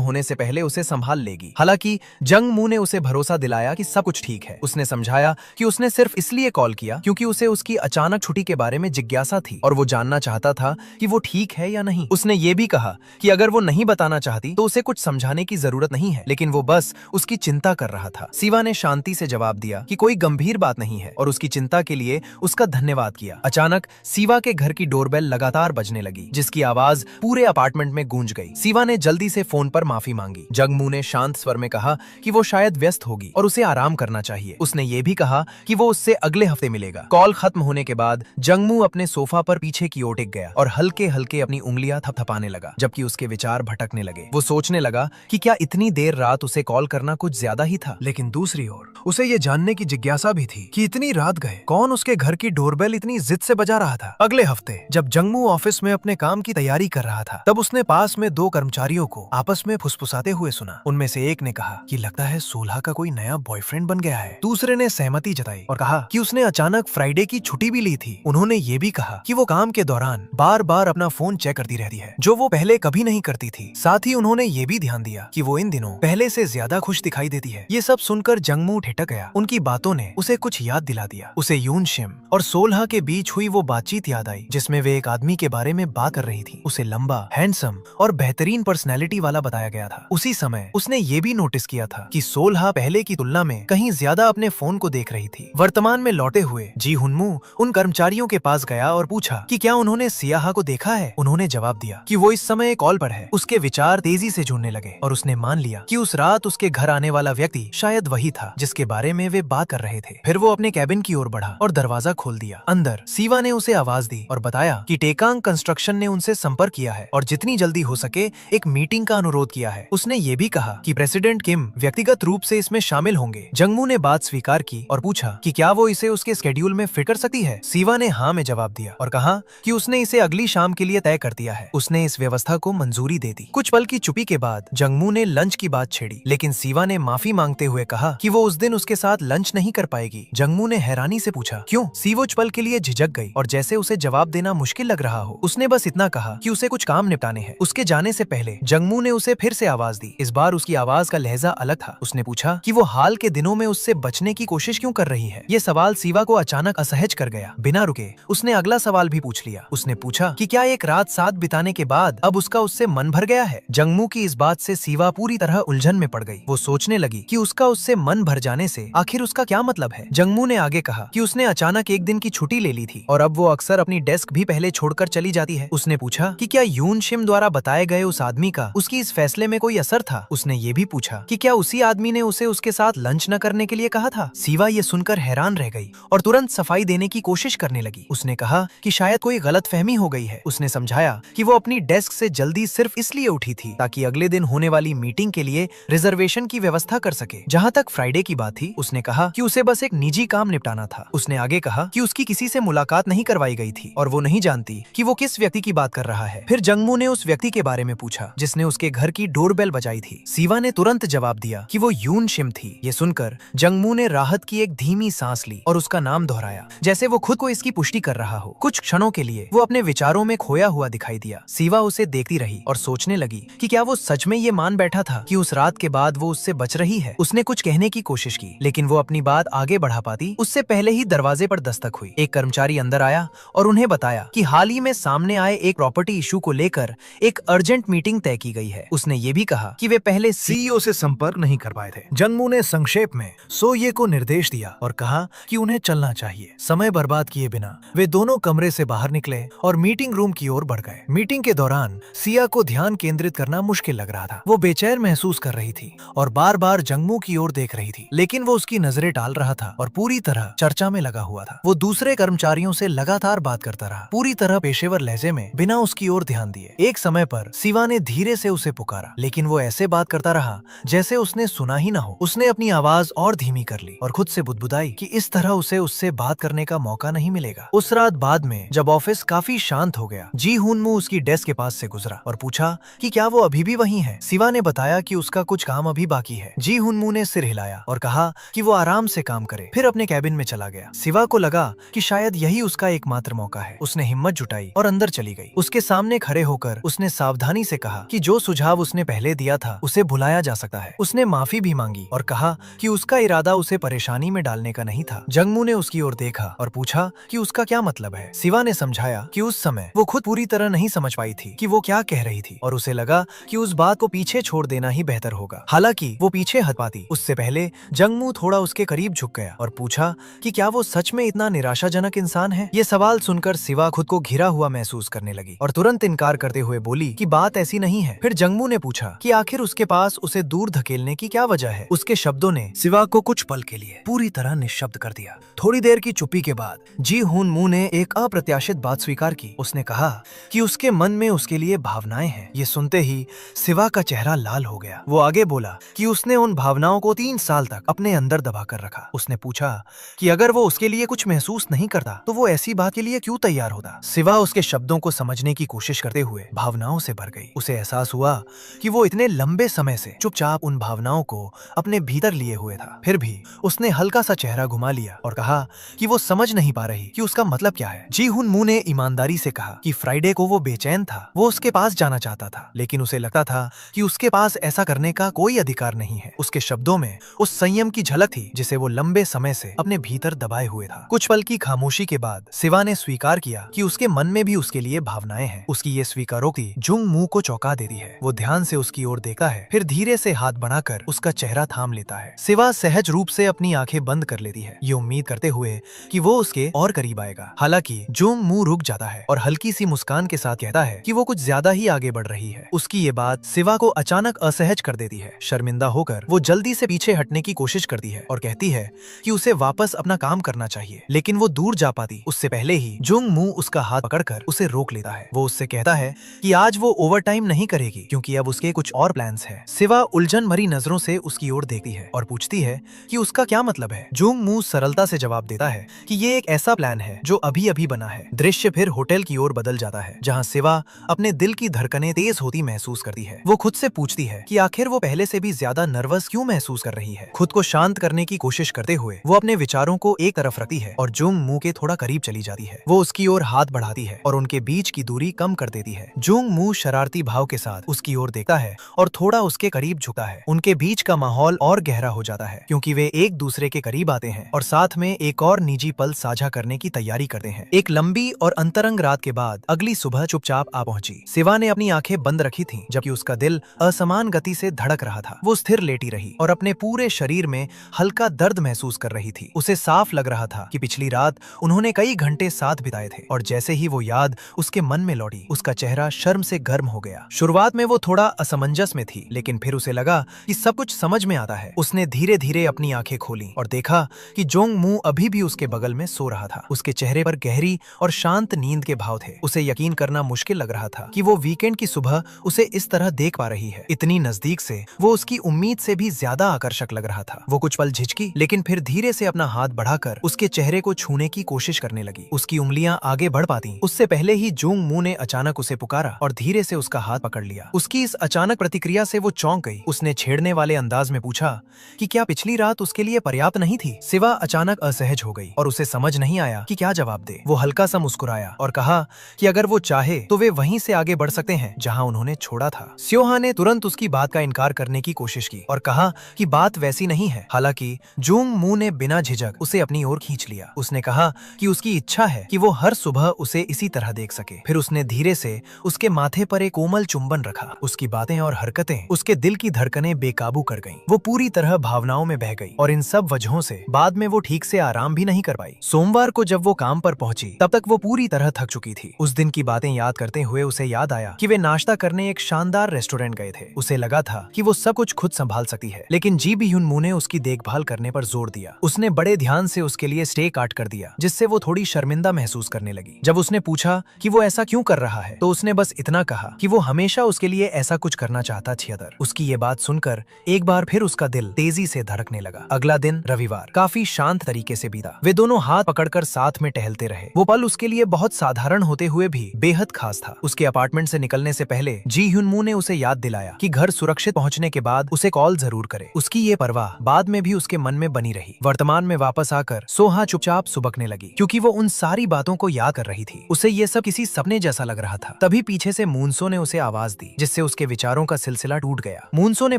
Speaker 2: होने से पहले उसे संभाल लेगी। हालांकि जंगमू ने उसे भरोसा दिलाया कि सब कुछ ठीक है। उसने समझाया कि उसने सिर्फ इसलिए कॉल किया क्योंकि उसे उसकी अचानक छुट्टी के बारे में जिज्ञासा थी और वो जानना चाहता था कि वो ठीक है या नहीं। उसने ये भी कहा कि अगर वो नहीं बताना चाहती तो उसे कुछ समझाने की जरूरत नहीं है, लेकिन वो बस उसकी चिंता कर रहा था। सीवा ने शांति से जवाब दिया कि कोई गंभीर बात नहीं है और उसकी चिंता के लिए उसका धन्यवाद किया। अचानक सीवा के घर की डोरबेल लगातार बजने लगी, जिसकी आवाज पूरे अपार्टमेंट में गूंज गई। सीवा ने जल्दी से फोन पर माफी मांगी। जंगमू ने शांत स्वर में कहा कि वो शायद व्यस्त होगी और उसे आराम करना चाहिए। उसने ये भी कहा कि वो उससे अगले हफ्ते मिलेगा। कॉल खत्म होने के बाद जंगमू अपने सोफा पर पीछे की ओर टिक गया और हल्के हल्के अपनी उंगलियां थपथपाने लगा, जबकि उसके विचार भटकने लगे। वो सोचने लगा कि क्या इतनी देर रात उसे कॉल करना कुछ ज्यादा ही था।
Speaker 1: लेकिन दूसरी ओर उसे ये जानने की जिज्ञासा भी थी कि इतनी रात गए कौन उसके घर की डोरबेल इतनी जिद से बजा रहा था। अगले हफ्ते जब जंगमू ऑफिस में अपने काम की तैयारी कर रहा था तब उसने पास में दो कर्मचारियों को आपस में फुसफुसाते हुए सुना। उनमें से एक ने कहा कि लगता है सोलह का कोई नया बॉयफ्रेंड बन गया है। दूसरे ने सहमति जताई और कहा कि उसने अचानक फ्राइडे की छुट्टी भी ली थी। उन्होंने ये भी कहा कि वो काम के दौरान बार बार अपना फोन चेक करती रहती है, जो वो पहले कभी नहीं करती थी। साथ ही उन्होंने ये भी ध्यान दिया कि वो इन दिनों पहले से ज्यादा खुश दिखाई देती है। ये सब सुनकर जंगमू ठिठक गया। उनकी बातों ने उसे कुछ याद दिला दिया। उसे यून शिम और सोलह के बीच हुई वो बातचीत याद आई जिसमें वे एक आदमी के बारे में बात कर रही थी। उसे लंबा, हैंडसम और बेहतरीन पर्सनैलिटी वाला बताया गया था। उसी समय उसने ये भी नोटिस किया था कि सोलह पहले की तुलना में कहीं ज्यादा अपने फोन को देख रही थी। वर्तमान में लौटे हुए जी हुनमू उन कर्मचारियों के पास गया और पूछा कि क्या उन्होंने सियाहा को देखा है। उन्होंने जवाब दिया कि वो इस समय कॉल पर है। उसके विचार तेजी से जुड़ने लगे और उसने मान लिया कि उस रात उसके घर आने वाला व्यक्ति शायद वही था जिसके बारे में वे बात कर रहे थे। फिर वो अपने कैबिन की ओर बढ़ा और दरवाजा खोल दिया। अंदर सीवा ने उसे आवाज दी और बताया कि टेकांग कंस्ट्रक्शन ने उनसे संपर्क किया है और जितनी जल्दी हो सके एक मीटिंग का अनुरोध किया है। उसने ये भी कहा कि प्रेसिडेंट किम व्यक्तिगत रूप से इसमें शामिल होंगे। जंगमू ने बात स्वीकार की और पूछा कि क्या वो इसे उसके स्केड्यूल में फिट कर सकती है। सीवा ने हाँ में जवाब दिया और कहा कि उसने इसे अगली शाम के लिए तय कर दिया है। उसने इस व्यवस्था को मंजूरी दे दी। कुछ पल की चुप्पी के बाद जंगमू ने लंच की बात छेड़ी, लेकिन सीवा ने माफी मांगते हुए कहा कि वो उस दिन उसके साथ लंच नहीं कर पाएगी। जंगमू ने हैरानी से पूछा क्यों। सीवो पल के लिए झिझक गई और जैसे उसे जवाब देना मुश्किल लग रहा हो उसने बस इतना कहा कि उसे कुछ काम निपटाने हैं। उसके जाने से पहले जंगमू ने उसे फिर से आवाज दी। इस बार उसकी आवाज का लहजा अलग था। उसने पूछा कि वो हाल के दिनों में उससे बचने की कोशिश क्यों कर रही है। ये सवाल सीवा को अचानक असहज कर गया। बिना रुके उसने अगला सवाल भी पूछ लिया। उसने पूछा कि क्या एक रात साथ बिताने के बाद अब उसका उससे मन भर गया है। जंगमू की इस बात से सीवा पूरी तरह उलझन में पड़ गई। वो सोचने लगी कि उसका उससे मन भर जाने से आखिर उसका क्या मतलब है। जंगमू ने आगे कहा कि उसने अचानक एक दिन की छुट्टी ले ली थी और अब वो अक्सर अपनी डेस्क भी पहले छोड़कर चली जाती है। उसने पूछा कि क्या यून शिम द्वारा बताए गए उस आदमी का उसकी इस फैसले में कोई असर था। उसने ये भी पूछा कि क्या उसी आदमी ने उसे उसके साथ लंच न करने के लिए कहा था। सीवा ये सुनकर हैरान रह गई और तुरंत सफाई देने की कोशिश करने लगी। उसने कहा कि शायद कोई गलतफहमी हो गई है। उसने समझाया कि वो अपनी डेस्क से जल्दी सिर्फ इसलिए उठी थी ताकि अगले दिन होने वाली मीटिंग के लिए रिजर्वेशन की व्यवस्था कर सके। जहाँ तक फ्राइडे की बात थी उसने कहा कि उसे बस एक निजी काम निपटाना था। उसने आगे कहा कि उसकी किसी से मुलाकात नहीं करवाई गई थी और वो नहीं जानती कि वो किस व्यक्ति की बात कर रहा है। फिर जंगमू ने उस व्यक्ति के बारे में पूछा जिसने उसके घर की डोरबेल बजाई थी। सीवा ने तुरंत जवाब दिया कि वो यून शिम थी। ये सुनकर जंगमू ने राहत की एक धीमी सांस ली और उसका नाम दोहराया जैसे वो खुद को इसकी पुष्टि कर रहा हो। कुछ क्षणों के लिए वो अपने विचारों में खोया हुआ दिखाई दिया। सीवा उसे देखती रही और सोचने लगी कि क्या वो सच में ये मान बैठा था कि उस रात के बाद वो उससे बच रही है। उसने कुछ कहने की कोशिश की लेकिन वो अपनी बात आगे बढ़ा पाती उससे पहले ही दरवाजे पर दस्तक हुई। एक कर्मचारी अंदर आया और उन्हें बताया कि हाल ही में सामने आए एक प्रॉपर्टी इशू को लेकर एक अर्जेंट मीटिंग तय की गई है। उसने ये भी कहा कि वे पहले सीईओ से संपर्क नहीं कर पाए थे। जंगमू ने संक्षेप में सोये को निर्देश दिया और कहा कि उन्हें चलना चाहिए। समय बर्बाद किए बिना वे दोनों कमरे से बाहर निकले और मीटिंग रूम की ओर बढ़ गए। मीटिंग के दौरान सिया को ध्यान केंद्रित करना मुश्किल लग रहा था। वो बेचैन महसूस कर रही थी और बार बार जंगमू की ओर देख रही थी, लेकिन वो उसकी नजरें टाल रहा था और पूरी तरह चर्चा में लगा हुआ था। वो दूसरे कर्मचारियों से लगातार बात करता रहा, पूरी तरह पेशेवर लहजे में, बिना उसकी ओर ध्यान दिए। एक समय पर सिवा ने धीरे से उसे पुकारा, लेकिन वो ऐसे बात करता रहा जैसे उसने सुना ही ना हो। उसने अपनी आवाज और धीमी कर ली और खुद से बुदबुदाई कि इस तरह उसे उससे बात करने का मौका नहीं मिलेगा। उस रात बाद में जब ऑफिस काफी शांत हो गया, जी हुनमू उसकी डेस्क के पास से गुजरा और पूछा
Speaker 2: पूछा कि क्या वो अभी भी वहीं है। सिवा ने बताया कि उसका कुछ काम अभी बाकी है। जी हुनमू ने सिर हिलाया और कहा कि वो आराम से काम करे, फिर अपने कैबिन में चला गया। सिवा को लगा कि शायद यही उसका एकमात्र मौका है। उसने हिम्मत जुटाई और अंदर चली गई। उसके सामने खड़े होकर उसने सावधानी से कहा कि जो सुझाव उसने पहले दिया था उसे भुलाया जा सकता है। उसने माफी भी मांगी और कहा कि उसका इरादा उसे परेशानी में डालने का नहीं था। जंगमू ने उसकी ओर देखा और पूछा कि उसका क्या मतलब है। सिवा ने समझाया कि उस समय वो खुद पूरी तरह नहीं समझ पाई थी कि वो क्या कह रही थी और उसे लगा कि उस बात को पीछे छोड़ देना ही बेहतर होगा। हालांकि वो पीछे हट पाती उससे पहले जंगमू थोड़ा उसके करीब झुक गया और पूछा कि क्या वो सच में इतना निराशाजनक इंसान है। ये सवाल सुनकर सिवा खुद को घिरा हुआ महसूस करने लगी और तुरंत इनकार करते हुए बोली कि बात ऐसी नहीं है। फिर जंगमू ने पूछा कि आखिर उसके पास उसे दूर धकेलने की क्या वजह है। उसके शब्दों ने सिवा को कुछ पल के लिए पूरी तरह निश्शब्द कर दिया। थोड़ी देर की चुप्पी के बाद जी हुनमू ने एक अप्रत्याशित बात स्वीकार की। उसने कहा कि उसके मन में उसके लिए भावनाएं हैं। ये सुनते ही सिवा का चेहरा लाल हो गया। वो आगे बोला कि उसने उन भावनाओं को 3 साल तक अपने अंदर दबा कर रखा। उसने पूछा कि अगर वो उसके लिए कुछ महसूस नहीं करता तो वो ऐसी बात के लिए क्यों तैयार होता। सिवा उसके शब्दों को समझने की कोशिश करते हुए भावनाओं से भर गई। उसे एहसास हुआ कि वो इतने लंबे समय से चुपचाप उन भावनाओं को अपने भीतर लिए हुए था। फिर भी उसने हल्का सा चेहरा घुमा लिया और कहा कि वो समझ नहीं पा रही कि उसका मतलब क्या है। जी हुनमू ने ईमानदारी से कहा कि फ्राइडे को वो बेचैन था। वो उसके पास जाना चाहता था लेकिन उसे लगता था कि उसके पास ऐसा करने का कोई अधिकार नहीं है। उसके शब्दों में उस संयम की झलक थी जिसे वो लंबे समय से अपने भीतर दबाए हुए था। कुछ पल की खामोशी के बाद सिवा ने स्वीकार किया कि उसके मन में भी उसके लिए भावनाएं हैं। उसकी ये स्वीकारोक्ति जुंगमू को चौंका देती है। वो ध्यान से उसकी ओर देखता है, फिर धीरे से हाथ बढ़ाकर उसका चेहरा थाम लेता है। सिवा सहज रूप से अपनी आंखें बंद कर लेती है, ये उम्मीद करते हुए कि वो उसके और करीब आएगा। हालांकि जुंगमू रुक जाता है और हल्की सी मुस्कान के साथ कहता है कि वो कुछ ज्यादा ही आगे बढ़ रही है। उसकी ये बात सिवा को अचानक असहज कर देती है। शर्मिंदा होकर वो जल्दी से पीछे हटने की कोशिश करती है और कहती है कि उसे वापस अपना काम करना चाहिए, लेकिन वो दूर जा पाती उससे पहले ही जुंगमू उसका हाथ पकड़कर उसे रोक लेता है। वो उससे कहता है कि आज वो ओवरटाइम नहीं करेगी क्योंकि अब उसके कुछ और प्लान्स हैं। सिवा उलझन भरी नजरों से उसकी ओर देखती है और पूछती है कि उसका क्या मतलब है। जुंगमू सरलता से जवाब देता है कि ये एक ऐसा प्लान है जो अभी अभी बना है। दृश्य फिर होटल की ओर बदल जाता है जहाँ सिवा अपने दिल की धड़कनें तेज होती महसूस करती है। वो खुद से पूछती है कि आखिर वो पहले से भी ज्यादा नर्वस क्यों महसूस कर रही है। खुद को शांत करने की कोशिश करते हुए वो अपने विचारों को एक तरफ रखती है और जुंगमू के थोड़ा करीब चली जाती है। वो उसकी ओर हाथ बढ़ाती है और उनके बीच की दूरी कम कर देती है। जुंगमू शरारती भाव के साथ उसकी ओर देखता है और थोड़ा उसके करीब झुकता है। उनके बीच का माहौल और गहरा हो जाता है क्योंकि वे एक दूसरे के करीब आते हैं और साथ में एक और निजी पल साझा करने की तैयारी करते हैं। एक लंबी और अंतरंग रात के बाद अगली सुबह चुपचाप आ पहुंची। सिवा ने अपनी आंखें बंद रखी थीं, जबकि उसका दिल असमान गति से धड़क रहा था। वो स्थिर लेटी रही और अपने पूरे शरीर में हल्का दर्द महसूस कर रही थी। उसे साफ लग रहा था कि पिछली रात उन्होंने कई घंटे साथ बिताए थे और जैसे ही वो याद उसके मन में लौटी, उसका चेहरा शर्म से गर्म हो गया। शुरुआत में वो थोड़ा असमंजस में थी, लेकिन फिर उसे लगा कि सब कुछ समझ में आता है। उसने धीरे धीरे अपनी आंखें खोली और देखा कि जोंगमू अभी भी उसके बगल में सो रहा था। उसके चेहरे पर गहरी और शांत नींद के भाव थे। उसे यकीन करना मुश्किल लग रहा था कि वो वीकेंड की सुबह उसे इस तरह देख पा रही है। इतनी नजदीक से वो उसकी उम्मीद से भी ज्यादा आकर्षक लग रहा था। वो कुछ पल झिझकी, लेकिन फिर धीरे से अपना हाथ बढ़ाकर उसके चेहरे को छूने की कोशिश करने लगी। उसकी उंगलियां आगे बढ़ पाती उससे पहले ही जोंगमू ने अचानक उसे पुकारा और धीरे से उसका हाथ पकड़ लिया। उसकी इस अचानक प्रतिक्रिया से वो चौंक गई। उसने छेड़ने वाले अंदाज में पूछा कि क्या पिछली रात उसके लिए पर्याप्त नहीं थी। सिवा अचानक असहज हो गई और उसे समझ नहीं आया कि क्या जवाब दे। वो हल्का सा मुस्कुराया और कहा कि अगर वो चाहे तो वे वहीं से आगे बढ़ सकते हैं जहां उन्होंने छोड़ा था। स्योहा ने तुरंत उसकी बात का इनकार करने की कोशिश की और कहा कि बात वैसी नहीं है। हालांकि जुंगमू ने बिना झिझक उसे अपनी ओर खींच लिया। उसने कहा कि उसकी इच्छा है कि वो हर सुबह उसे इसी तरह देख सके। फिर उसने धीरे से उसके माथे पर एक कोमल चुंबन रखा। उसकी बातें और हरकतें उसके दिल की धड़कनें बेकाबू कर गईं। वो पूरी तरह भावनाओं में बह गई और इन सब वजहों से बाद में वो ठीक से आराम भी नहीं कर पाई। सोमवार को जब वो काम पर पहुंची तब तक वो पूरी तरह थक चुकी थी। उस दिन की बातें याद करते हुए उसे याद आया कि वे नाश्ता करने एक शानदार रेस्टोरेंट गए थे। उसे लगा था कि वो सब कुछ खुद संभाल सकती है, लेकिन जी हुनमू ने उसकी देखभाल करने पर जोर दिया। उसने बड़े ध्यान से उसके लिए स्टेक काट कर दिया, जिससे वो थोड़ी शर्मिंदा महसूस करने लगी। जब उसने पूछा कि वो ऐसा क्यों कर रहा है तो उसने बस इतना कहा कि वो हमेशा उसके लिए ऐसा कुछ करना चाहता छियदर। उसकी ये बात सुनकर एक बार फिर उसका दिल तेजी से धड़कने लगा। अगला दिन रविवार काफी शांत तरीके से बीता। वे दोनों हाथ पकड़कर साथ में टहलते रहे। वो पल उसके लिए बहुत साधारण होते हुए भी बेहद खास था। उसके अपार्टमेंट से निकलने निकलने से पहले जी ह्यून-मू ने उसे याद दिलाया कि घर सुरक्षित पहुंचने के बाद उसे कॉल जरूर करे। उसकी ये परवाह बाद में भी उसके मन में बनी रही। वर्तमान में वापस आकर सोहा चुपचाप सुबकने लगी क्योंकि वो उन सारी बातों को याद कर रही थी। उसे ये सब किसी सपने जैसा लग रहा था। तभी पीछे से मूनसो ने उसे आवाज दी, जिससे उसके विचारों का सिलसिला टूट गया। मूनसो ने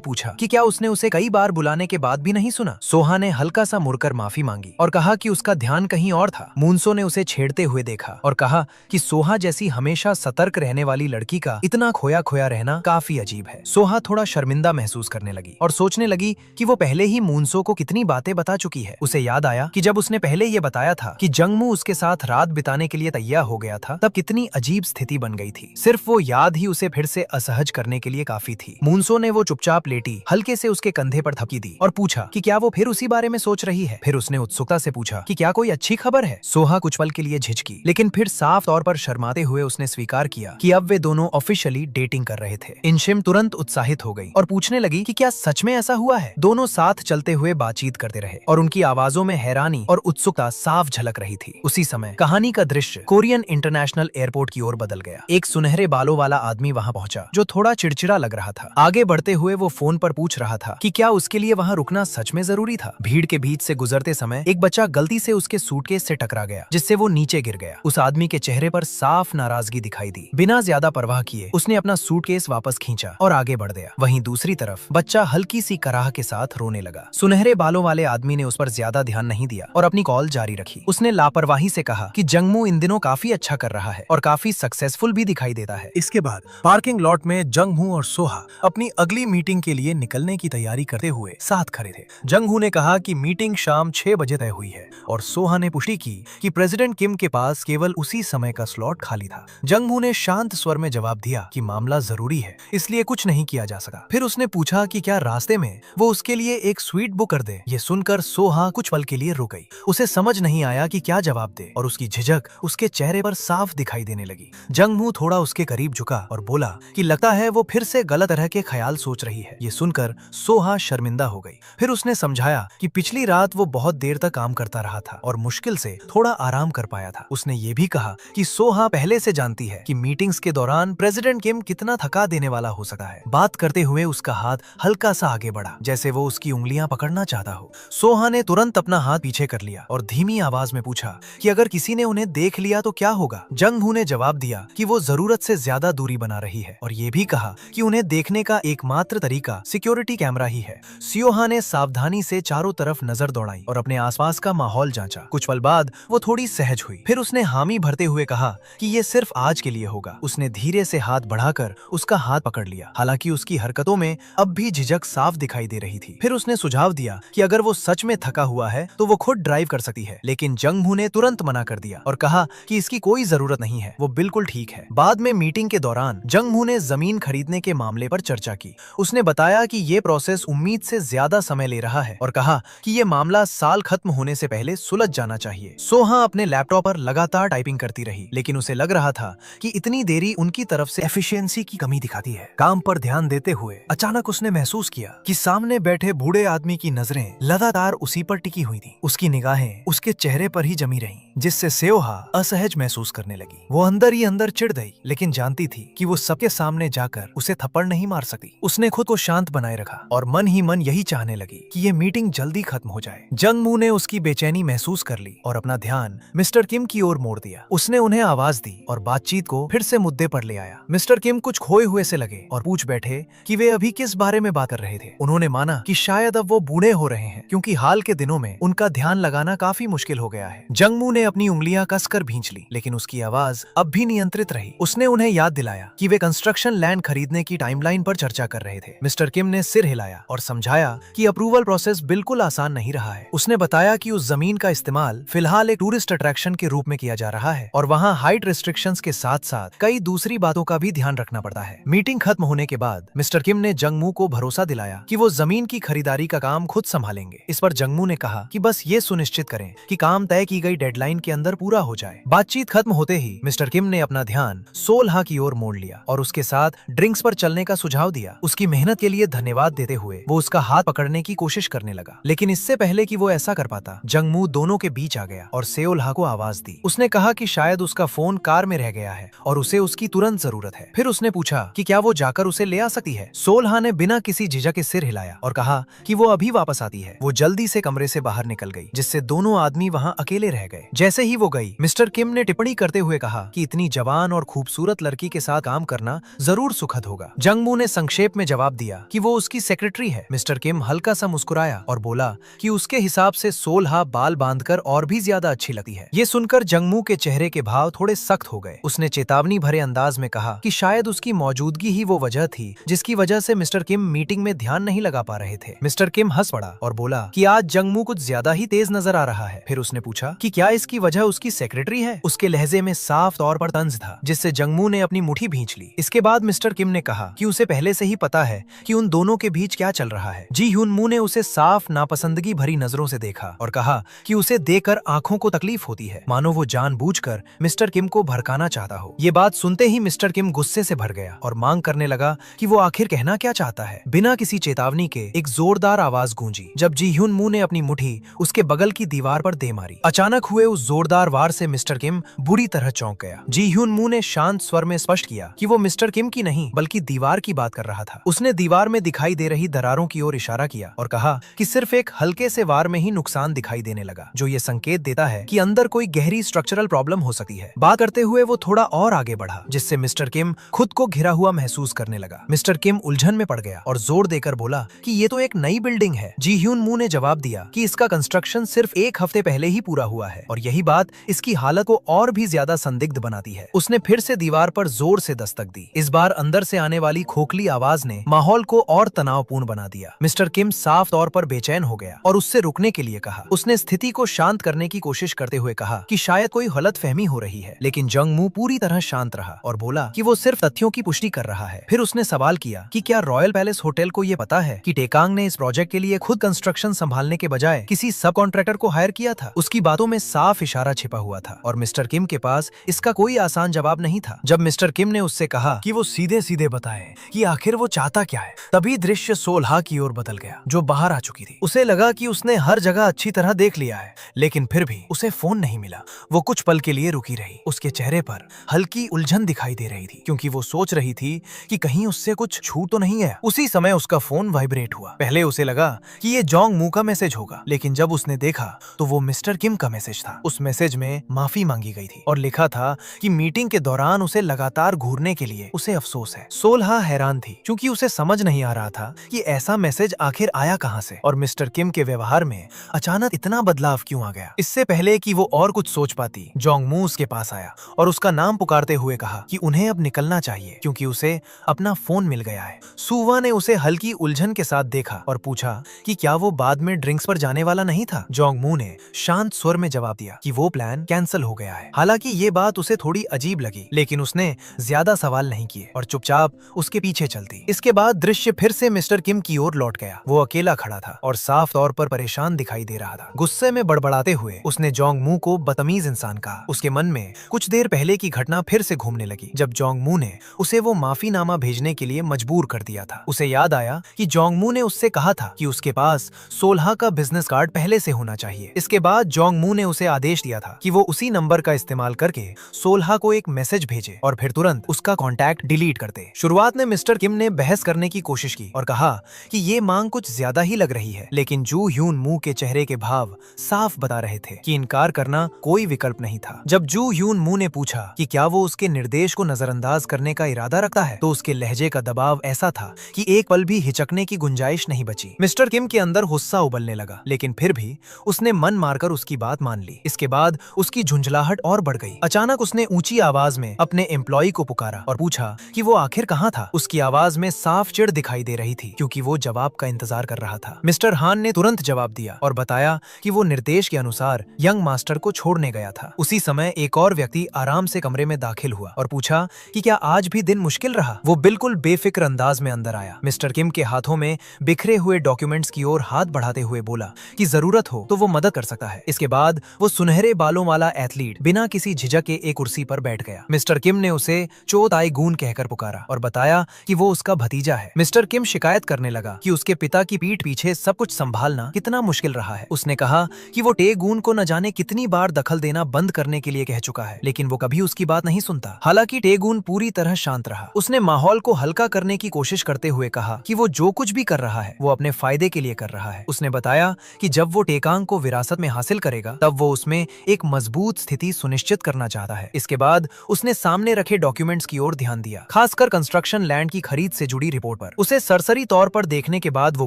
Speaker 2: पूछा कि क्या उसने उसे कई बार बुलाने के बाद भी नहीं सुना। सोहा ने हल्का सा मुड़कर माफी मांगी और कहा कि उसका ध्यान कहीं और था। मूनसो ने उसे छेड़ते हुए देखा और कहा कि सोहा जैसी हमेशा सतर्क रहने वाली लड़की का इतना खोया खोया रहना काफी अजीब है। सोहा थोड़ा शर्मिंदा महसूस करने लगी और सोचने लगी कि वो पहले ही मूनसो को कितनी बातें बता चुकी है। उसे याद आया कि जब उसने पहले ये बताया था कि जंगमू उसके साथ रात बिताने के लिए तैयार हो गया था, तब कितनी अजीब स्थिति बन गई थी। सिर्फ वो याद ही उसे फिर से असहज करने के लिए काफी थी। मूनसो ने वो चुपचाप लेटी हल्के से उसके कंधे पर थपकी दी और पूछा कि क्या वो फिर उसी बारे में सोच रही है। फिर उसने उत्सुकता से पूछा कि क्या कोई अच्छी खबर है। सोहा कुछ पल के लिए झिझकी, लेकिन फिर साफ तौर पर शर्माते हुए उसने स्वीकार किया कि अब वे दोनों ऑफिशियली डेटिंग कर रहे थे। इनशिम तुरंत उत्साहित हो गई और पूछने लगी कि क्या सच में ऐसा हुआ है। दोनों साथ चलते हुए बातचीत करते रहे और उनकी आवाजों में हैरानी और उत्सुकता साफ झलक रही थी। उसी समय कहानी का दृश्य कोरियन इंटरनेशनल एयरपोर्ट की ओर बदल गया। एक सुनहरे बालों वाला आदमी वहां पहुंचा जो थोड़ा चिड़चिड़ा लग रहा था। आगे बढ़ते हुए वो फोन पर पूछ रहा था कि क्या उसके लिए वहां रुकना सच में जरूरी था। भीड़ के बीच से गुजरते समय एक बच्चा गलती से उसके सूटकेस से टकरा गया, जिससे वो नीचे गिर गया। उस आदमी के चेहरे पर साफ नाराजगी दिखाई दी। बिना ज्यादा परवाह किए उसने अपना सूटकेस वापस खींचा और आगे बढ़ गया। वहीं दूसरी तरफ बच्चा हल्की सी कराह के साथ रोने लगा। सुनहरे बालों वाले आदमी ने उस पर ज्यादा ध्यान नहीं दिया और अपनी कॉल जारी रखी। उसने लापरवाही से कहा कि जंगमू इन दिनों काफी अच्छा कर रहा है और काफी सक्सेसफुल भी दिखाई देता है।
Speaker 1: इसके बाद पार्किंग लॉट में जंगहू और सोहा अपनी अगली मीटिंग के लिए निकलने की तैयारी करते हुए साथ खड़े थे। जंगहू ने कहा कि मीटिंग शाम 6 बजे तय हुई है और सोहा ने पुष्टि की कि प्रेसिडेंट किम के पास केवल उसी समय का स्लॉट खाली था। जंगहू ने शांत स्वर में जवाब दिया कि मामला जरूरी है, इसलिए कुछ नहीं किया जा सका। फिर उसने पूछा कि क्या रास्ते में वो उसके लिए एक स्वीट बुक कर दे। ये सुनकर सोहा कुछ पल के लिए रुक गई। उसे समझ नहीं आया कि क्या जवाब दे और उसकी झिझक उसके चेहरे पर साफ दिखाई देने लगी। जंगहू थोड़ा उसके करीब झुका और बोला कि लगता है वो फिर से गलत तरह के ख्याल सोच रही है। ये सुनकर सोहा शर्मिंदा हो गई। फिर उसने समझाया कि पिछली रात वो बहुत देर तक काम करता रहा था और मुश्किल से थोड़ा आराम कर पाया था। उसने ये भी कहा कि सोहा पहले से जानती है कि मीटिंग्स के दौरान प्रेसिडेंट किम कितना थका देने वाला हो सकता है। बात करते हुए उसका हाथ हल्का सा आगे बढ़ा, जैसे वो उसकी उंगलियां पकड़ना चाहता हो। सोहा ने तुरंत अपना हाथ पीछे कर लिया और धीमी आवाज में पूछा कि अगर किसी ने उन्हें देख लिया तो क्या होगा। जंगहू ने जवाब दिया कि वो जरूरत से ज्यादा दूरी बना रही है और ये भी कहा कि उन्हें देखने का एकमात्र तरीका सिक्योरिटी कैमरा ही है। सोहा ने सावधानी से चारों तरफ नजर दौड़ाई और अपने आसपास का माहौल जांचा। कुछ पल बाद वो थोड़ी सहज हुई। फिर उसने हामी भरते हुए कहा कि ये सिर्फ आज के लिए होगा। उसने धीरे से हाथ बढ़ाकर उसका हाथ पकड़ लिया, हालांकि उसकी हरकतों में अब भी झिझक साफ दिखाई दे रही थी। फिर उसने सुझाव दिया कि अगर वो सच में थका हुआ है तो वो खुद ड्राइव कर सकती है, लेकिन जंगहू ने तुरंत मना कर दिया और कहा कि इसकी कोई जरूरत नहीं है, वो बिल्कुल ठीक है। बाद में मीटिंग के दौरान जंगहू ने जमीन खरीदने के मामले पर चर्चा की। उसने बताया कि ये प्रोसेस उम्मीद से ज्यादा समय ले रहा है और कहा कि ये मामला साल खत्म होने से पहले सुलझ जाना चाहिए। सोहा अपने लैपटॉप पर लगातार टाइपिंग करती रही, लेकिन उसे लग रहा था कि इतनी देरी उनकी तरफ से एफिशिएंसी की कमी दिखाती है। काम पर ध्यान देते हुए अचानक उसने महसूस किया कि सामने बैठे बूढ़े आदमी की नजरें लगातार उसी पर टिकी हुई थी। उसकी निगाहें उसके चेहरे पर ही जमी रहीं, जिससे सोहा असहज महसूस करने लगी। वो अंदर ही अंदर चिढ़ गई, लेकिन जानती थी कि वो सबके सामने जाकर उसे थप्पड़ नहीं मार सकती। उसने खुद को शांत बनाए रखा और मन ही मन यही चाहने लगी कि ये मीटिंग जल्दी खत्म हो जाए। जंगमू ने उसकी बेचैनी महसूस कर ली और अपना ध्यान मिस्टर किम की ओर मोड़ दिया। उसने उन्हें आवाज दी और बातचीत को फिर से मुद्दे पर ले आया। मिस्टर किम कुछ खोए हुए से लगे और पूछ बैठे कि वे अभी किस बारे में बात कर रहे थे। उन्होंने माना कि शायद अब वो बूढ़े हो रहे हैं, क्योंकि हाल के दिनों में उनका ध्यान लगाना काफी मुश्किल हो गया है। जंगमू ने अपनी उंगलियां कसकर भींच ली, लेकिन उसकी आवाज अब भी नियंत्रित रही। उसने उन्हें याद दिलाया कि वे कंस्ट्रक्शन लैंड खरीदने की टाइमलाइन पर चर्चा कर रहे थे। मिस्टर किम ने सिर हिलाया और समझाया कि अप्रूवल प्रोसेस बिल्कुल आसान नहीं रहा है। उसने बताया कि उस जमीन का इस्तेमाल फिलहाल एक टूरिस्ट अट्रैक्शन के रूप में किया जा रहा है और वहाँ हाइट रिस्ट्रिक्शंस के साथ साथ कई दूसरी बातों का भी ध्यान रखना पड़ता है। मीटिंग खत्म होने के बाद मिस्टर किम ने जंगमू को भरोसा दिलाया कि वो जमीन की खरीदारी का काम खुद संभालेंगे। इस पर जंगमू ने कहा कि बस ये सुनिश्चित करें कि काम तय की गई डेडलाइन के अंदर पूरा हो जाए। बातचीत खत्म होते ही मिस्टर किम ने अपना ध्यान सोलहा की ओर मोड़ लिया और उसके साथ ड्रिंक्स पर चलने का सुझाव दिया। उसकी मेहनत के लिए धन्यवाद देते हुए वो उसका हाथ पकड़ने की कोशिश करने लगा, लेकिन इससे पहले कि वो ऐसा कर पाता, जंगमू दोनों के बीच आ गया और सोलहा को आवाज दी। उसने कहा कि शायद उसका फोन कार में रह गया है और उसे उसकी तुरंत जरूरत
Speaker 2: जरूरत है। फिर उसने पूछा कि क्या वो जाकर उसे ले आ सकती है। सोलहा ने बिना किसी झिझक के सिर हिलाया और कहा कि वो अभी वापस आती है। वो जल्दी से कमरे से बाहर निकल गई, जिससे दोनों आदमी वहाँ अकेले रह गए। जैसे ही वो गई, मिस्टर किम ने टिप्पणी करते हुए कहा कि इतनी जवान और खूबसूरत लड़की के साथ काम करना जरूर सुखद होगा। जंगमू ने संक्षेप में जवाब दिया कि वो उसकी सेक्रेटरी है। मिस्टर किम हल्का सा मुस्कुराया और बोला कि उसके हिसाब से सोलहा बाल बांधकर और भी ज्यादा अच्छी लगती है। ये सुनकर जंगमू के चेहरे के भाव थोड़े सख्त हो गए। उसने चेतावनी भरे अंदाज में कहा कि शायद उसकी मौजूदगी ही वो वजह थी जिसकी वजह से मिस्टर किम मीटिंग में ध्यान नहीं लगा पा रहे थे। मिस्टर किम हंस पड़ा और बोला कि आज जंगमू कुछ ज्यादा ही तेज नजर आ रहा है। फिर उसने पूछा कि क्या इसकी वजह उसकी सेक्रेटरी है। उसके लहजे में साफ तौर पर तंज था, जिससे जंगमू ने अपनी मुट्ठी भींच ली। इसके बाद मिस्टर किम ने कहा कि उसे पहले से ही पता है कि उन दोनों के बीच क्या चल रहा है। जी ह्यून मू ने उसे साफ नापसंदगी भरी नजरों से देखा और कहा कि उसे देखकर आंखों को तकलीफ होती है, मानो वो जानबूझकर मिस्टर किम को भड़काना चाहता हो। ये बात सुनते ही मिस्टर किम गुस्से से भर गया और मांग करने लगा कि वो आखिर कहना क्या चाहता है। बिना किसी चेतावनी के एक जोरदार आवाज गूंजी जब जी ह्यून मू ने अपनी मुट्ठी उसके बगल की दीवार पर दे मारी। अचानक हुए उस जोरदार वार से मिस्टर किम बुरी तरह चौंक गया। जी ह्यून मू ने शांत स्वर में स्पष्ट किया कि वो मिस्टर किम की नहीं बल्कि दीवार की बात कर रहा था। उसने दीवार में दिखाई दे रही दरारों की ओर इशारा किया और कहा कि सिर्फ एक हल्के से वार में ही नुकसान दिखाई देने लगा, जो ये संकेत देता है कि अंदर कोई गहरी स्ट्रक्चरल प्रॉब्लम हो सकती है। बात करते हुए वो थोड़ा और आगे बढ़ा, जिससे मिस्टर किम खुद को घिरा हुआ महसूस करने लगा। मिस्टर किम उलझन में पड़ गया और जोर देकर बोला कि ये तो एक नई बिल्डिंग है। जी ह्यून मू ने जवाब दिया कि इसका कंस्ट्रक्शन सिर्फ एक हफ्ते पहले ही पूरा हुआ है और यही बात इसकी हालत को और भी ज्यादा संदिग्ध बनाती है। उसने फिर से दीवार पर जोर से दस्तक दी। इस बार अंदर से आने वाली खोखली आवाज ने माहौल को और तनावपूर्ण बना दिया। मिस्टर किम साफ तौर पर बेचैन हो गया और उससे रुकने के लिए कहा। उसने स्थिति को शांत करने की कोशिश करते हुए कहा कि शायद कोई गलतफहमी हो रही है, लेकिन जंगमू पूरी तरह शांत रहा और बोला कि वो सिर्फ तथ्यों की पुष्टि कर रहा है। फिर उसने सवाल किया कि क्या रॉयल पैलेस होटल को ये पता है कि टेकांग ने इस प्रोजेक्ट के लिए खुद कंस्ट्रक्शन संभालने के बजाय किसी सब कॉन्ट्रैक्टर को हायर किया था। उसकी बातों में साफ इशारा छिपा हुआ था और मिस्टर किम के पास इसका कोई आसान जवाब नहीं था। जब मिस्टर किम ने उससे कहा
Speaker 1: कि वो सीधे सीधे बताए कि आखिर वो चाहता क्या है, तभी दृश्य सोलहा की ओर बदल गया, जो बाहर आ चुकी थी। उसे लगा कि उसने हर जगह अच्छी तरह देख लिया है, लेकिन फिर भी उसे फोन नहीं मिला। वो कुछ पल के लिए रुकी रही। उसके चेहरे पर हल्की उलझन दिखाई दे रही थी, क्योंकि वो सोच रही थी कि कहीं उससे कुछ छूट तो नहीं गया। उसी समय उसका फोन वाइब्रेट हुआ। पहले उसे लगा कि ये जोंग मू का मैसेज होगा, लेकिन जब उसने देखा तो वो मिस्टर किम का मैसेज था। उस मैसेज में माफी मांगी गई थी और लिखा था कि मीटिंग के दौरान उसे लगातार घूरने के लिए उसे अफसोस है। सोलहा हैरान थी, क्योंकि उसे समझ नहीं आ रहा था कि ऐसा मैसेज आखिर आया कहां से और मिस्टर किम के व्यवहार में अचानक इतना बदलाव क्यों आ गया। इससे पहले कि वो और कुछ सोच पाती, जोंग मू उसके पास आया और उसका नाम पुकारते हुए कहा कि उन्हें अब निकलना चाहिए, क्योंकि उसे अपना फोन मिल गया है। सुवा ने उसे हल्की उलझन के साथ देखा और पूछा कि क्या वो बाद में ड्रिंक्स पर जाने वाला नहीं था। जोंग मू ने शांत स्वर में जवाब दिया कि वो प्लान कैंसिल हो गया है। हालांकि ये बात उसे थोड़ी अजीब लगी, लेकिन उसने ज्यादा सवाल नहीं किए और चुपचाप उसके पीछे चलती। इसके बाद दृश्य फिर से मिस्टर किम की ओर लौट गया। वो अकेला खड़ा था और साफ तौर पर परेशान दिखाई दे रहा था। गुस्से में बड़बड़ाते हुए उसने जोंग मू को बदतमीज इंसान कहा। उसके मन में कुछ देर पहले की घटना फिर से घूमने लगी, जब जोंग मू ने उसे वो माफीनामा भेजने के लिए मजबूर कर दिया था। उसे याद आया कि जोंग मू ने उससे कहा था कि उसके पास सोलहा का बिजनेस कार्ड पहले से होना चाहिए। इसके बाद जोंग मू ने उसे आदेश दिया था कि वो उसी नंबर का इस्तेमाल करके सोलहा को एक मैसेज भेजे और फिर तुरंत उसका कॉन्टैक्ट डिलीट कर दे। शुरुआत में मिस्टर किम ने बहस करने की कोशिश की और कहा कि ये मांग कुछ ज्यादा ही लग रही है, लेकिन जू ह्यून मू के चेहरे के भाव साफ बता रहे थे कि इनकार करना कोई विकल्प नहीं था। जब जू ह्यून मू ने पूछा कि क्या वो उसके निर्देश को नजरअंदाज करने का इरादा रखता है, तो उसके लहजे का दबाव ऐसा था कि एक पल भी हिचकने की गुंजाइश नहीं बची। मिस्टर किम के अंदर गुस्सा उबलने लगा, लेकिन फिर भी उसने मन मारकर उसकी बात मान ली। इसके बाद उसकी झुंझलाहट और बढ़ गई। अचानक उसने ऊंची आवाज में अपने एम्प्लॉय को पुकारा और पूछा कि वो आखिर कहाँ था। उसकी आवाज में साफ चिढ़ दिखाई दे रही थी, क्योंकि वो जवाब का इंतजार कर रहा था। मिस्टर हान ने तुरंत जवाब दिया और बताया कि वो निर्देश के अनुसार यंग मास्टर को छोड़ने गया था। उसी समय एक और व्यक्ति आराम से कमरे में दाखिल हुआ और पूछा कि क्या आज भी दिन मुश्किल रहा। वो बिल्कुल बेफिक्र अंदाज में अंदर आया। मिस्टर किम के हाथों में बिखरे हुए डॉक्यूमेंट्स की ओर हाथ बढ़ाते हुए बोला कि जरूरत हो तो वो मदद कर सकता है। इसके बाद वो सुनहरे बालों वाला एथलीट बिना किसी झिझक के एक कुर्सी पर बैठ गया। मिस्टर किम ने उसे चो ताई गून कहकर पुकारा और बताया कि वो उसका भतीजा है। मिस्टर किम शिकायत करने लगा कि उसके पिता की पीठ पीछे सब कुछ संभालना कितना मुश्किल रहा है। उसने कहा कि वो टे गून को न जाने कितनी बार दखल देना बंद करने के लिए कह चुका है, लेकिन वो कभी उसकी बात नहीं सुनता। हालांकि टे
Speaker 2: जंगून पूरी तरह शांत रहा। उसने माहौल को हल्का करने की कोशिश करते हुए कहा कि वो जो कुछ भी कर रहा है वो अपने फायदे के लिए कर रहा है। उसने बताया कि जब वो टेकांग को विरासत में हासिल करेगा तब वो उसमें एक मजबूत स्थिति सुनिश्चित करना चाहता है। इसके बाद उसने सामने रखे डॉक्यूमेंट्स की ओर ध्यान दिया, खासकर कंस्ट्रक्शन लैंड की खरीद से जुड़ी रिपोर्ट पर। उसे सरसरी तौर पर देखने के बाद वो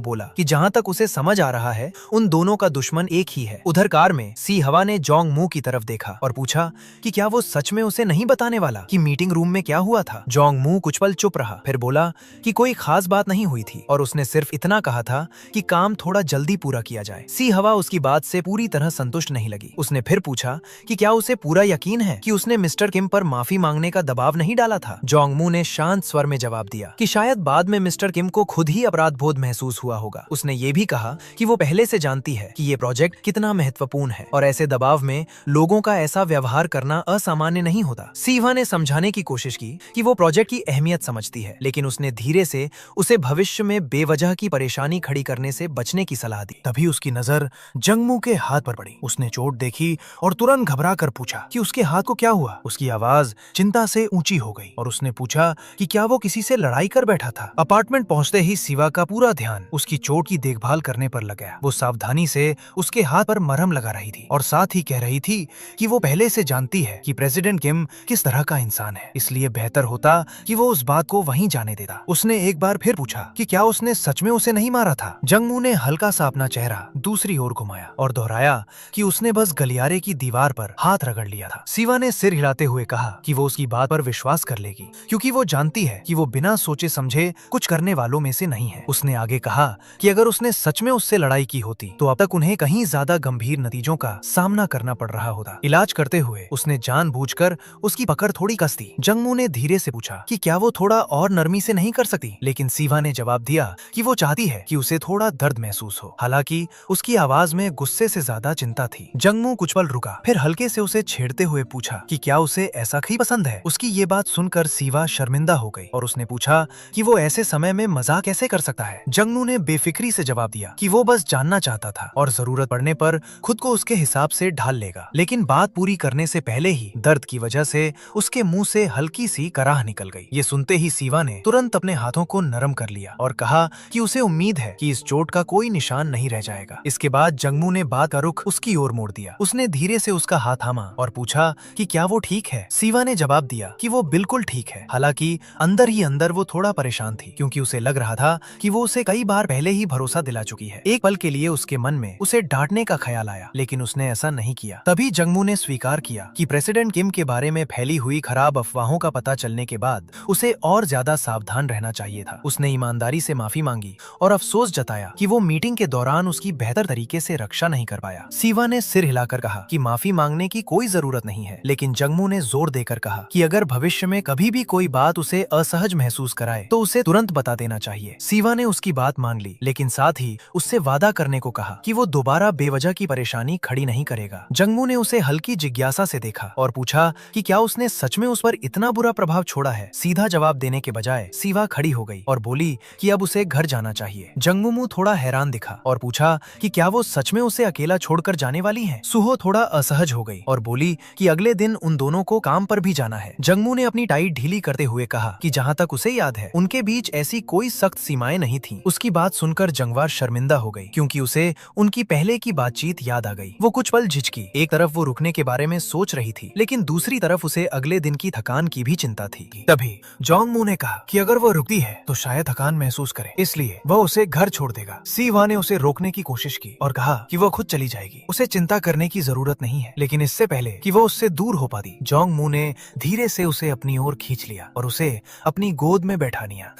Speaker 2: बोला कि जहां तक उसे समझ आ रहा है उन दोनों का दुश्मन एक ही है। उधर कार में सी हवा ने जोंग मू की तरफ देखा और पूछा कि क्या वो सच में उसे नहीं बताने वाला कि मीटिंग रूम में क्या हुआ था। जोंग मू कुछ पल चुप रहा, फिर बोला कि कोई खास बात नहीं हुई थी और उसने सिर्फ इतना कहा था कि काम थोड़ा जल्दी पूरा किया जाए। सी हवा उसकी बात से पूरी तरह संतुष्ट नहीं लगी। उसने फिर पूछा कि क्या उसे पूरा यकीन है कि उसने मिस्टर किम पर माफी मांगने का दबाव नहीं डाला था। जोंग मू ने शांत स्वर में जवाब दिया कि शायद बाद में मिस्टर किम को खुद ही अपराध बोध महसूस हुआ होगा। उसने ये भी कहा कि वो पहले से जानती है कि ये प्रोजेक्ट कितना महत्वपूर्ण है और ऐसे दबाव में लोगों का ऐसा व्यवहार करना असामान्य नहीं होता। सीवा ने समझाने की कोशिश की कि वो प्रोजेक्ट की अहमियत समझती है, लेकिन उसने धीरे से उसे भविष्य में बेवजह की परेशानी खड़ी करने से बचने की सलाह दी।
Speaker 1: तभी उसकी नजर जंगमू के हाथ पर पड़ी। उसने चोट देखी और तुरंत घबरा कर पूछा कि उसके हाथ को क्या हुआ। उसकी आवाज चिंता से ऊंची हो गई और उसने पूछा कि क्या वो किसी से लड़ाई कर बैठा था। अपार्टमेंट पहुंचते ही सिवा का पूरा ध्यान उसकी चोट की देखभाल करने पर लग गया। वो सावधानी से उसके हाथ पर मरहम लगा रही थी और साथ ही कह रही थी कि वो पहले से जानती है कि प्रेसिडेंट किम किस तरह का इंसान है, इसलिए बेहतर होता कि वो उस बात को वहीं जाने देता। उसने एक बार फिर पूछा कि क्या उसने सच में उसे नहीं मारा था। जंगमू ने हल्का सा अपना चेहरा दूसरी ओर घुमाया और दोहराया कि उसने बस गलियारे की दीवार पर हाथ रगड़ लिया था। सिवा ने सिर हिलाते हुए कहा कि वो उसकी बात पर विश्वास कर लेगी क्योंकि वो जानती है कि वो बिना सोचे समझे कुछ करने वालों में से नहीं है। उसने आगे कहा कि अगर उसने सच में उससे लड़ाई की होती तो अब तक उन्हें कहीं ज्यादा गंभीर नतीजों का सामना करना पड़ रहा होता। इलाज करते हुए उसने जानबूझकर उसकी पकड़ थोड़ी कस दी। जंगमू ने धीरे से पूछा कि क्या वो थोड़ा और नरमी से नहीं कर सकती, लेकिन सिवा ने जवाब दिया कि वो चाहती है कि उसे थोड़ा दर्द महसूस हो। हालांकि उसकी आवाज में गुस्से से ज्यादा चिंता थी। जंगमू कुछ पल रुका, फिर हल्के से उसे छेड़ते हुए पूछा कि क्या उसे ऐसा ही पसंद है। उसकी ये बात सुनकर सिवा शर्मिंदा हो गई और उसने पूछा कि वो ऐसे समय में मजाक कैसे कर सकता है। जंगमू ने बेफिक्री से जवाब दिया कि वो बस जानना चाहता था और जरूरत पड़ने पर खुद को उसके हिसाब से ढाल लेगा। लेकिन बात पूरी करने से पहले ही दर्द की वजह से उसके मुंह से हल्की सी कराह निकल गई। ये सुनते ही सिवा ने तुरंत अपने हाथों को नरम कर लिया और कहा कि उसे उम्मीद है कि इस चोट का कोई निशान नहीं रह जाएगा। इसके बाद जंगमू ने बात का रुख उसकी ओर मोड़ दिया। उसने धीरे से उसका हाथ थामा और पूछा कि क्या वो ठीक है। सिवा ने जवाब दिया कि वो बिल्कुल ठीक है। हालांकि अंदर ही अंदर वो थोड़ा परेशान थी क्योंकि उसे लग रहा था कि वो उसे कई बार पहले ही भरोसा दिला चुकी है। एक पल के लिए उसके मन में उसे डांटने का ख्याल आया, लेकिन उसने ऐसा नहीं किया। तभी जंगमू ने स्वीकार किया कि प्रेसिडेंट किम के बारे में फैली हुई खराब अफवाहों का पता चलने के बाद उसे और ज्यादा सावधान रहना चाहिए था। उसने ईमानदारी से माफी मांगी और अफसोस जताया कि वो मीटिंग के दौरान उसकी बेहतर तरीके से रक्षा नहीं कर पाया। सिवा ने सिर हिलाकर कहा कि माफी मांगने की कोई जरूरत नहीं है, लेकिन जंगमू ने जोर देकर कहा कि अगर भविष्य में कभी भी कोई बात उसे असहज महसूस कराए तो उसे तुरंत बता देना चाहिए। सिवा ने उसकी बात मान ली, लेकिन साथ ही उससे वादा करने को कहा कि वो दोबारा बेवजह की परेशानी खड़ी नहीं करेगा। जंगमू ने उसे हल्की जिज्ञासा से देखा और पूछा कि क्या उसने सच में उस पर इतना बुरा प्रभाव छोड़ा है। सीधा जवाब देने के बजाय सिवा खड़ी हो गई और बोली कि अब उसे घर जाना चाहिए। जंगमू थोड़ा हैरान दिखा और पूछा कि क्या वो सच में उसे अकेला छोड़कर जाने वाली है। सुहो थोड़ा असहज हो गई और बोली कि अगले दिन उन दोनों को काम पर भी जाना है। जंगमू ने अपनी टाई ढीली करते हुए कहा कि जहाँ तक उसे याद है उनके बीच ऐसी कोई सख्त सीमाएं नहीं थी। उसकी बात सुनकर जंगवार शर्मिंदा हो गई क्योंकि उसे उनकी पहले की बातचीत याद आ गई। वो कुछ पल झिझकी। एक तरफ वो रुकने के बारे में सोच रही थी, लेकिन दूसरी तरफ उसे अगले दिन की थकान की भी चिंता थी। तभी जोंगमू ने कहा कि अगर वो रुकती है तो शायद थकान महसूस करे, इसलिए वह उसे घर छोड़ देगा। सिवा ने उसे रोकने की कोशिश की और कहा कि वो खुद चली जाएगी, उसे चिंता करने की जरूरत नहीं है। लेकिन इससे पहले कि वो उससे दूर हो पाती, जोंगमू ने धीरे से उसे अपनी ओर खींच लिया और उसे अपनी गोद में बैठा लिया।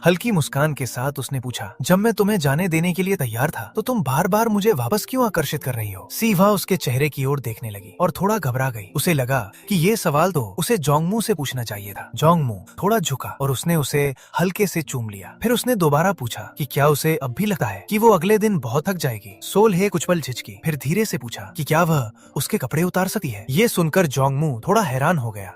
Speaker 1: हल्की मुस्कान के साथ उसने पूछा, जब मैं तुम्हें जाने देने के लिए तैयार था तो तुम बार बार मुझे वापस क्यों आकर्षित कर रही हो। सिवा उसके चेहरे की ओर देखने लगी और थोड़ा घबरा गई। उसे लगा कि ये सवाल तो उसे जोंगमू से पूछना चाहिए था। जोंगमू थोड़ा झुका और उसने उसे हल्के से चूम लिया। फिर उसने दोबारा पूछा कि क्या उसे अब भी लगता है कि वो अगले दिन बहुत थक जाएगी। सोलहे कुछ पल झिझकी, फिर धीरे से पूछा कि क्या वह उसके कपड़े उतार सकती है। ये सुनकर जोंगमू थोड़ा हैरान हो गया।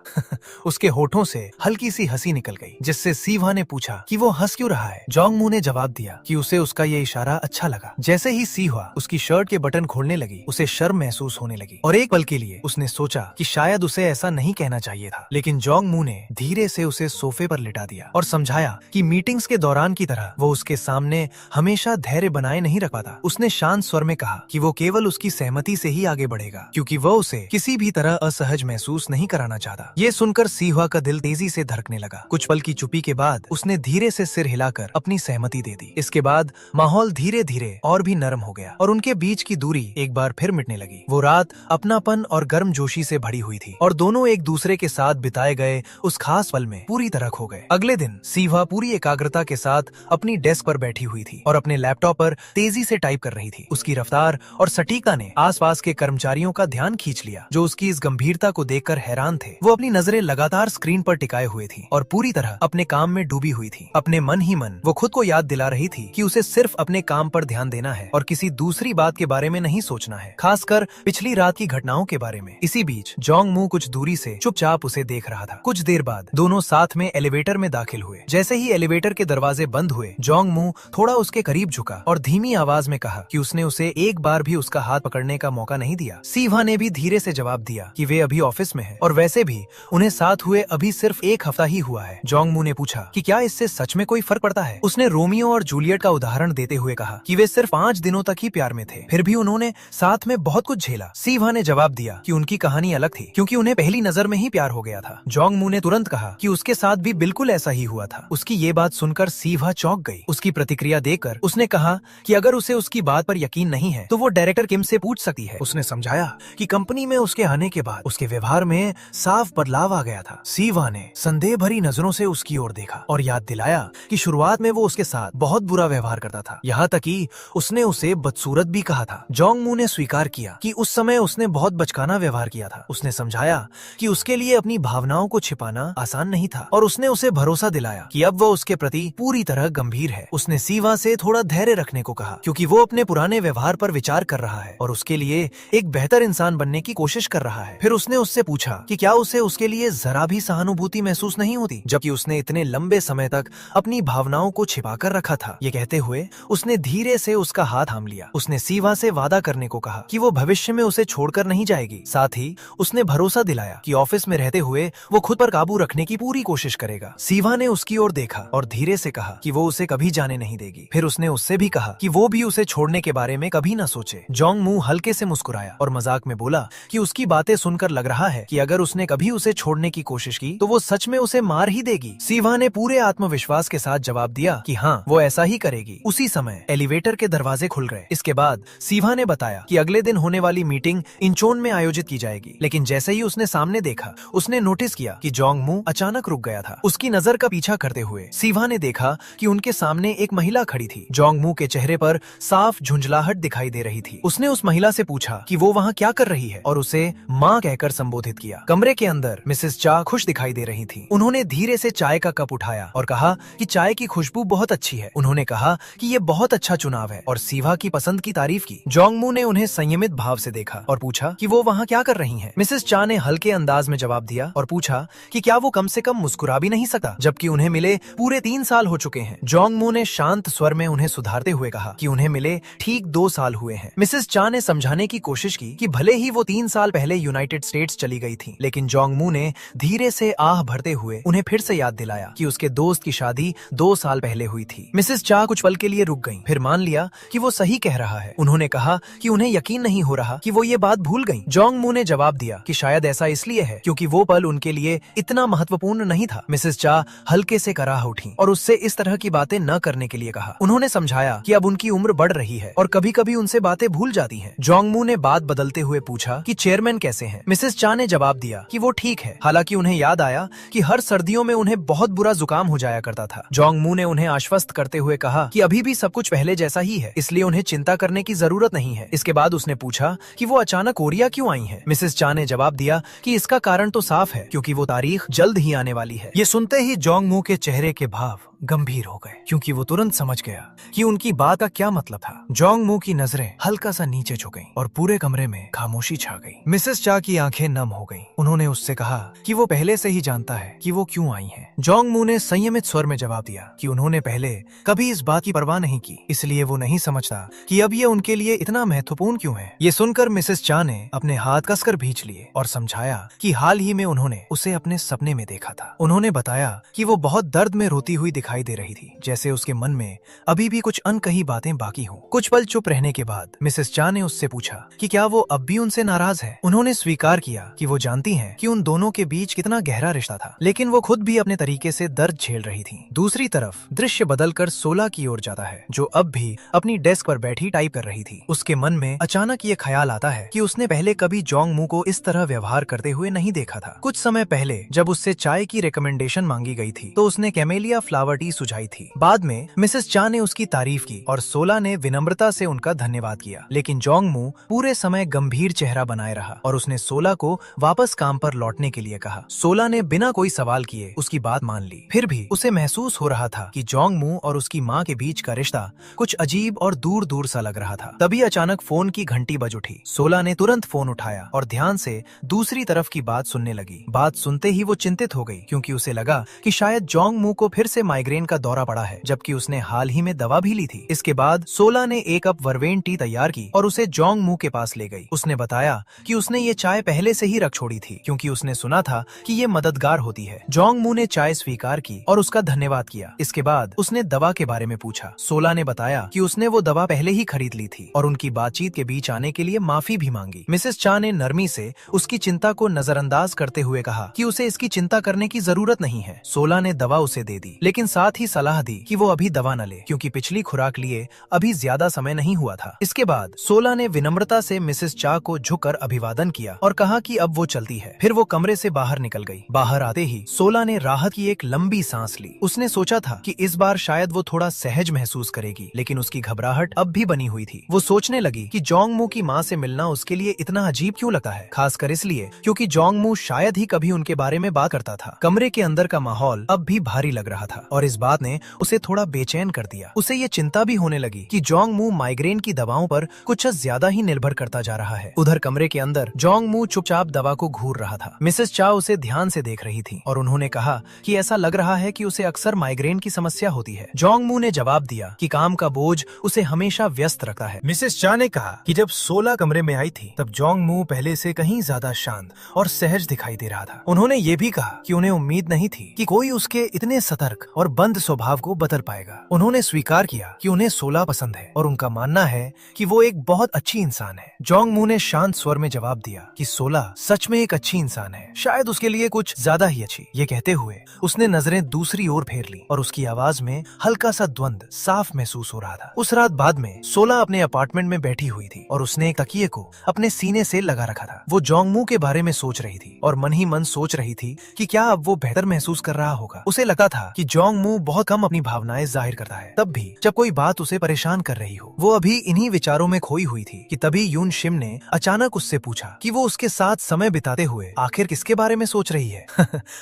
Speaker 1: उसके होठों से हल्की सी हंसी निकल गई, जिससे सिवा ने पूछा कि वो हंस क्यों रहा है। जोंगमू ने जवाब दिया कि उसे उसका ये इशारा अच्छा लगा। जैसे ही सिवा उसकी शर्ट के बटन खोलने लगी, उसे शर्म महसूस होने लगी और एक पल के लिए उसने सोचा कि शायद उसे ऐसा नहीं कहना चाहिए था। लेकिन जोंग मू ने धीरे से उसे सोफे पर लिटा दिया और समझाया कि मीटिंग्स के दौरान की तरह वो उसके सामने हमेशा धैर्य बनाए नहीं रख पाता। उसने शांत स्वर में कहा कि वो केवल उसकी सहमति से ही आगे बढ़ेगा, क्योंकि वो उसे किसी भी तरह असहज महसूस नहीं कराना चाहता। ये सुनकर सीहुआ का दिल तेजी से धड़कने लगा। कुछ पल की चुप्पी के बाद उसने धीरे से सिर हिलाकर अपनी सहमति दे दी। इसके बाद माहौल धीरे धीरे और भी नरम हो गया और उनके बीच की दूरी एक बार फिर मिटने लगी। वो रात अपनापन और गर्मजोशी से भरी हुई थी और दोनों एक दूसरे के साथ बिताए गए उस खास पल में पूरी तरह खो गए। अगले दिन सीहुआ पूरी एकाग्रता के साथ अपनी डेस्क पर बैठी हुई थी और अपने लैपटॉप पर तेजी से टाइप कर रही थी। उसकी रफ्तार और सटीकता ने आसपास के कर्मचारियों का ध्यान खींच लिया, जो उसकी इस गंभीरता को देखकर हैरान थे। वो अपनी नजरें लगातार स्क्रीन पर टिकाए हुए थी और पूरी तरह अपने काम में डूबी हुई थी। अपने मन ही मन वो खुद को याद दिला रही थी कि उसे सिर्फ अपने काम पर ध्यान देना है और किसी दूसरी बात के बारे में नहीं सोचना है, खासकर पिछली रात की घटनाओं के बारे में। इसी बीच जोंग मू कुछ दूरी से चुपचाप उसे देख रहा था। कुछ देर बाद दोनों साथ में एलिवेटर में दाखिल हुए। जैसे ही एलिवेटर के दरवाजे बंद हुए, जोंग मू थोड़ा उसके करीब झुका और धीमी आवाज में कहा कि उसने उसे एक बार भी उसका हाथ पकड़ने का मौका नहीं दिया। सीहुआ ने भी धीरे से जवाब दिया कि वे अभी ऑफिस में हैं और वैसे भी उन्हें साथ हुए अभी सिर्फ एक हफ्ता ही हुआ है। जोंग मू ने पूछा कि क्या इससे सच में कोई फर्क पड़ता है। उसने रोमियो और जूलियट का उदाहरण देते हुए कहा कि वे सिर्फ 5 दिनों तक ही प्यार में थे, फिर भी उन्होंने साथ में बहुत कुछ झेला। सीहुआ ने जवाब दिया कि उनकी कहानी अलग थी, क्योंकि उन्हें पहली नजर में ही प्यार हो गया था। जोंग मू ने तुरंत कहा कि उसके साथ भी बिल्कुल ऐसा ही हुआ था। उसकी ये बात सुनकर सीहुआ चौंक गई। उसकी प्रतिक्रिया देकर उसने कहा कि अगर उसे उसकी बात पर यकीन नहीं है तो वो डायरेक्टर किम से पूछ सकती है। उसने समझाया कि कंपनी में उसके आने के बाद उसके व्यवहार में साफ बदलाव आ गया था। सीहुआ ने संदेह भरी नजरों से उसकी ओर देखा और याद दिलाया कि शुरुआत में वो उसके साथ बहुत बुरा व्यवहार करता था, यहाँ तक कि उसने उसे बदसूरत भी कहा था। जोंग मू ने स्वीकार किया कि उस समय उसने बहुत बचकाना व्यवहार किया था। उसने समझाया कि उसके लिए अपनी भावनाओं को छिपाना आसान नहीं था और उसने उसे भरोसा दिलाया कि अब वो उसके प्रति पूरी तरह गंभीर है। उसने सीहुआ से थोड़ा धैर्य रखने को कहा, क्योंकि वो अपने पुराने व्यवहार पर विचार कर रहा है और उसके लिए एक बेहतर इंसान बनने की कोशिश कर रहा है। फिर उसने उससे पूछा कि क्या उसे उसके लिए जरा भी सहानुभूति महसूस नहीं होती, जबकि उसने इतने लंबे समय तक अपनी भावनाओं को छिपा कर रखा था। ये कहते हुए उसने धीरे से उसका हाथ थाम लिया। उसने सीहुआ से वादा करने को कहा कि वो भविष्य में उसे छोड़कर नहीं जाएगी। साथ ही उसने भरोसा दिलाया कि ऑफिस में रहते हुए वो खुद पर काबू रखने की पूरी कोशिश करेगा। सीहुआ ने उसकी ओर देखा और धीरे से कहा कि वो उसे कभी जाने नहीं देगी। फिर उसने उससे भी कहा कि वो भी उसे छोड़ने के बारे में कभी न सोचे। जोंग मू हल्के से मुस्कुराया और मजाक में बोला कि उसकी बातें सुनकर लग रहा है कि अगर उसने कभी उसे छोड़ने की कोशिश की तो वो सच में उसे मार ही देगी। सीहुआ ने पूरे आत्मविश्वास के साथ जवाब दिया कि हाँ, वो ऐसा ही करेगी। उसी समय एलिवेटर के दरवाजे खुल गए। इसके बाद सीहुआ ने बताया कि अगले दिन होने वाली मीटिंग इंचोन में आयोजित की जाएगी। लेकिन जैसे ही उसने सामने देखा, उसने नोटिस किया कि जोंग मू अचानक रुक गया था। उसकी नजर का पीछा करते हुए सीहुआ ने देखा कि उनके सामने एक महिला खड़ी थी। जोंग मू के चेहरे पर साफ झुंझलाहट दिखाई दे रही थी। उसने उस महिला से पूछा कि वो वहाँ क्या कर रही है और उसे माँ कहकर संबोधित किया। कमरे के अंदर मिसेस चा खुश दिखाई दे रही थी। उन्होंने धीरे से चाय का कप उठाया और कहा कि चाय की खुशबू बहुत अच्छी है। उन्होंने कहा कि ये बहुत अच्छा चुनाव है और सीहुआ की पसंद की तारीफ की। जोंग मू ने उन्हें संयमित भाव से देखा और पूछा कि वो वहाँ क्या कर रही हैं। मिसेस चा ने हल्के अंदाज में जवाब दिया और पूछा कि क्या वो कम से कम मुस्कुरा भी नहीं सकता, जबकि उन्हें मिले पूरे 3 साल हो चुके हैं। जोंग मू ने शांत स्वर में उन्हें सुधारते हुए कहा कि उन्हें मिले ठीक 2 साल हुए हैं। मिसेस चा ने समझाने की कोशिश की कि भले ही वो 3 साल पहले यूनाइटेड स्टेट्स चली गई थी, लेकिन जोंग मू ने धीरे से आह भरते हुए उन्हें फिर से याद दिलाया कि उसके दोस्त की शादी 2 साल पहले हुई थी। मिसेस चा कुछ पल के लिए रुक गईं, फिर मान लिया कि वो सही कह रहा है। उन्होंने कहा कि उन्हें यकीन नहीं हो रहा कि वो ये बात भूल गईं। जोंग मू ने जवाब दिया कि शायद ऐसा इसलिए है क्योंकि वो पल उनके लिए इतना महत्वपूर्ण नहीं था। मिसेस चा हल्के से कराह उठी और उससे इस तरह की बातें न करने के लिए कहा। उन्होंने समझाया कि अब उनकी उम्र बढ़ रही है और कभी कभी उनसे बातें भूल जाती हैं। जोंग मू ने बात बदलते हुए पूछा कि चेयरमैन कैसे हैं। मिसेस चा ने जवाब दिया कि वो ठीक है। हालांकि उन्हें याद आया कि हर सर्दियों में उन्हें बहुत बुरा जुकाम हो जाया करता था। जोंग मू ने उन्हें आश्वस्त करते हुए कहा कि अभी भी सब कुछ पहले जैसा ही है, इसलिए उन्हें चिंता करने की जरूरत नहीं है। इसके बाद उसने पूछा कि वो अचानक कोरिया क्यों आई हैं। मिसेस चा ने जवाब दिया कि इसका कारण तो साफ है, क्योंकि वो तारीख जल्द ही आने वाली है। ये सुनते ही जोंग मू के चेहरे के भाव गंभीर हो गए, क्योंकि वो तुरंत समझ गया कि उनकी बात का क्या मतलब था। जोंग मू की नजरें हल्का सा नीचे झुक गईं और पूरे कमरे में खामोशी छा गई। मिसेस चा की आंखें नम हो गईं। उन्होंने उससे कहा कि वो पहले से ही जानता है कि वो क्यों आई हैं। जोंग मू ने संयमित स्वर में जवाब दिया कि उन्होंने पहले कभी इस बात की परवाह नहीं की, इसलिए वो नहीं समझता कि अब ये उनके लिए इतना महत्वपूर्ण क्यों है। ये सुनकर मिसेस चा ने अपने हाथ कसकर भींच लिए और समझाया कि हाल ही में उन्होंने
Speaker 2: उसे अपने सपने में देखा था। उन्होंने बताया कि वो बहुत दर्द में रोती हुई दिखाई दे रही थी, जैसे उसके मन में अभी भी कुछ अनकही बातें बाकी हों। कुछ पल चुप रहने के बाद मिसेस चा ने उससे पूछा कि क्या वो अब भी उनसे नाराज है। उन्होंने स्वीकार किया कि वो जानती हैं कि उन दोनों के बीच कितना गहरा रिश्ता था, लेकिन वो खुद भी अपने तरीके से दर्द झेल रही थी। दूसरी तरफ दृश्य बदलकर सोला की ओर जाता है, जो अब भी अपनी डेस्क पर बैठी टाइप कर रही थी। उसके मन में अचानक ये ख्याल आता है कि उसने पहले कभी जोंग मू को इस तरह व्यवहार करते हुए नहीं देखा था। कुछ समय पहले जब उससे चाय की रिकमेंडेशन मांगी गई थी तो उसने कैमेलिया फ्लावर टी सुझाई थी। बाद में मिसेस चा ने उसकी तारीफ की और सोला ने विनम्रता से उनका धन्यवाद किया, लेकिन जोंग मू पूरे समय गंभीर चेहरा बनाए रहा और उसने सोला को वापस काम पर लौटने के लिए कहा। सोला ने बिना कोई सवाल किए उसकी बात मान ली। फिर भी उसे महसूस हो रहा था कि जोंग मू और उसकी माँ के बीच का रिश्ता कुछ अजीब और दूर दूर सा लग रहा था। तभी अचानक फोन की घंटी बज उठी। सोला ने तुरंत फोन उठाया और ध्यान से दूसरी तरफ की बात सुनने लगी। बात सुनते ही वो चिंतित हो गई, क्योंकि उसे लगा कि शायद जोंग मू को फिर से माइग्रेन का दौरा पड़ा है, जबकि उसने हाल ही में दवा भी ली थी। इसके बाद सोला ने एक कप वर्वेन टी तैयार की और उसे जोंग मू के पास ले गई। उसने बताया कि उसने ये चाय पहले से ही रख छोड़ी थी, क्योंकि उसने सुना था कि ये मददगार होती है। जोंग मू ने चाय स्वीकार की और उसका धन्यवाद किया। इसके बाद उसने दवा के बारे में पूछा। सोला ने बताया कि उसने वो दवा पहले ही खरीद ली थी और उनकी बातचीत के बीच आने के लिए माफी भी मांगी। मिसेस चा ने नरमी से उसकी चिंता को नजरअंदाज करते हुए कहा कि उसे इसकी चिंता करने की जरूरत नहीं है। सोला ने दवा उसे दे दी, लेकिन साथ ही सलाह दी कि वो अभी दवा न ले, क्योंकि पिछली खुराक लिए अभी ज्यादा समय नहीं हुआ था। इसके बाद सोला ने विनम्रता से मिसेस चा को झुककर अभिवादन किया और कहा कि अब वो चलती है। फिर वो कमरे से बाहर निकल गई। बाहर आते ही सोला ने राहत की एक लंबी सांस ली। उसने सोचा था कि इस बार शायद वो थोड़ा सहज महसूस करेगी, लेकिन उसकी घबराहट अब भी बनी हुई थी। वो सोचने लगी कि जोंग मू की माँ से मिलना उसके लिए इतना अजीब क्यों लगता है, खासकर इसलिए क्योंकि जोंग मू शायद ही कभी उनके बारे में बात करता था। कमरे के अंदर का माहौल अब भी भारी लग रहा था और इस बात ने उसे थोड़ा बेचैन कर दिया। उसे ये चिंता भी होने लगी कि जोंग मू माइग्रेन की दवाओं पर कुछ ज्यादा ही निर्भर करता जा रहा है। उधर कमरे के अंदर जोंग मू चुपचाप दवा को घूर रहा था। मिसेस चा उसे ध्यान से देख रही थी और उन्होंने कहा कि ऐसा लग रहा है कि उसे अक्सर माइग्रेन की समस्या होती है। जोंग मू ने जवाब दिया कि काम का बोझ उसे हमेशा व्यस्त रखता है।
Speaker 1: मिसेस चा ने कहा कि जब सोला कमरे में आई थी तब जोंग मू पहले से कहीं ज्यादा शांत और सहज दिखाई दे रहा था। उन्होंने ये भी कहा कि उन्हें उम्मीद नहीं थी कि कोई उसके इतने सतर्क और बंद स्वभाव को बदल पाएगा। उन्होंने स्वीकार किया कि उन्हें सोला पसंद है और उनका मानना है कि वो एक बहुत अच्छी इंसान है। जोंग मू ने शांत स्वर में जवाब दिया कि सोला सच में एक अच्छी इंसान है, शायद उसके लिए कुछ ज्यादा ही अच्छी। ये कहते हुए उसने नजरें दूसरी ओर फेर ली और उसकी आवाज में हल्का सा द्वंद साफ महसूस हो रहा था। उस रात बाद में सोला अपने अपार्टमेंट में बैठी हुई थी और उसने एक तकिए को अपने सीने से लगा रखा था। वो जोंग मू के बारे में सोच रही थी और मन ही मन सोच रही थी कि क्या अब वो बेहतर महसूस कर रहा होगा। उसे लगता था कि जोंग मू बहुत कम अपनी भावनाएं जाहिर करता है, तब भी जब कोई बात उसे परेशान कर रही हो। वो अभी इन्हीं विचारों में खोई हुई थी कि तभी यून शिम ने अचानक उससे पूछा कि वो उसके साथ समय बिताते हुए आखिर किसके बारे में सोच रही है।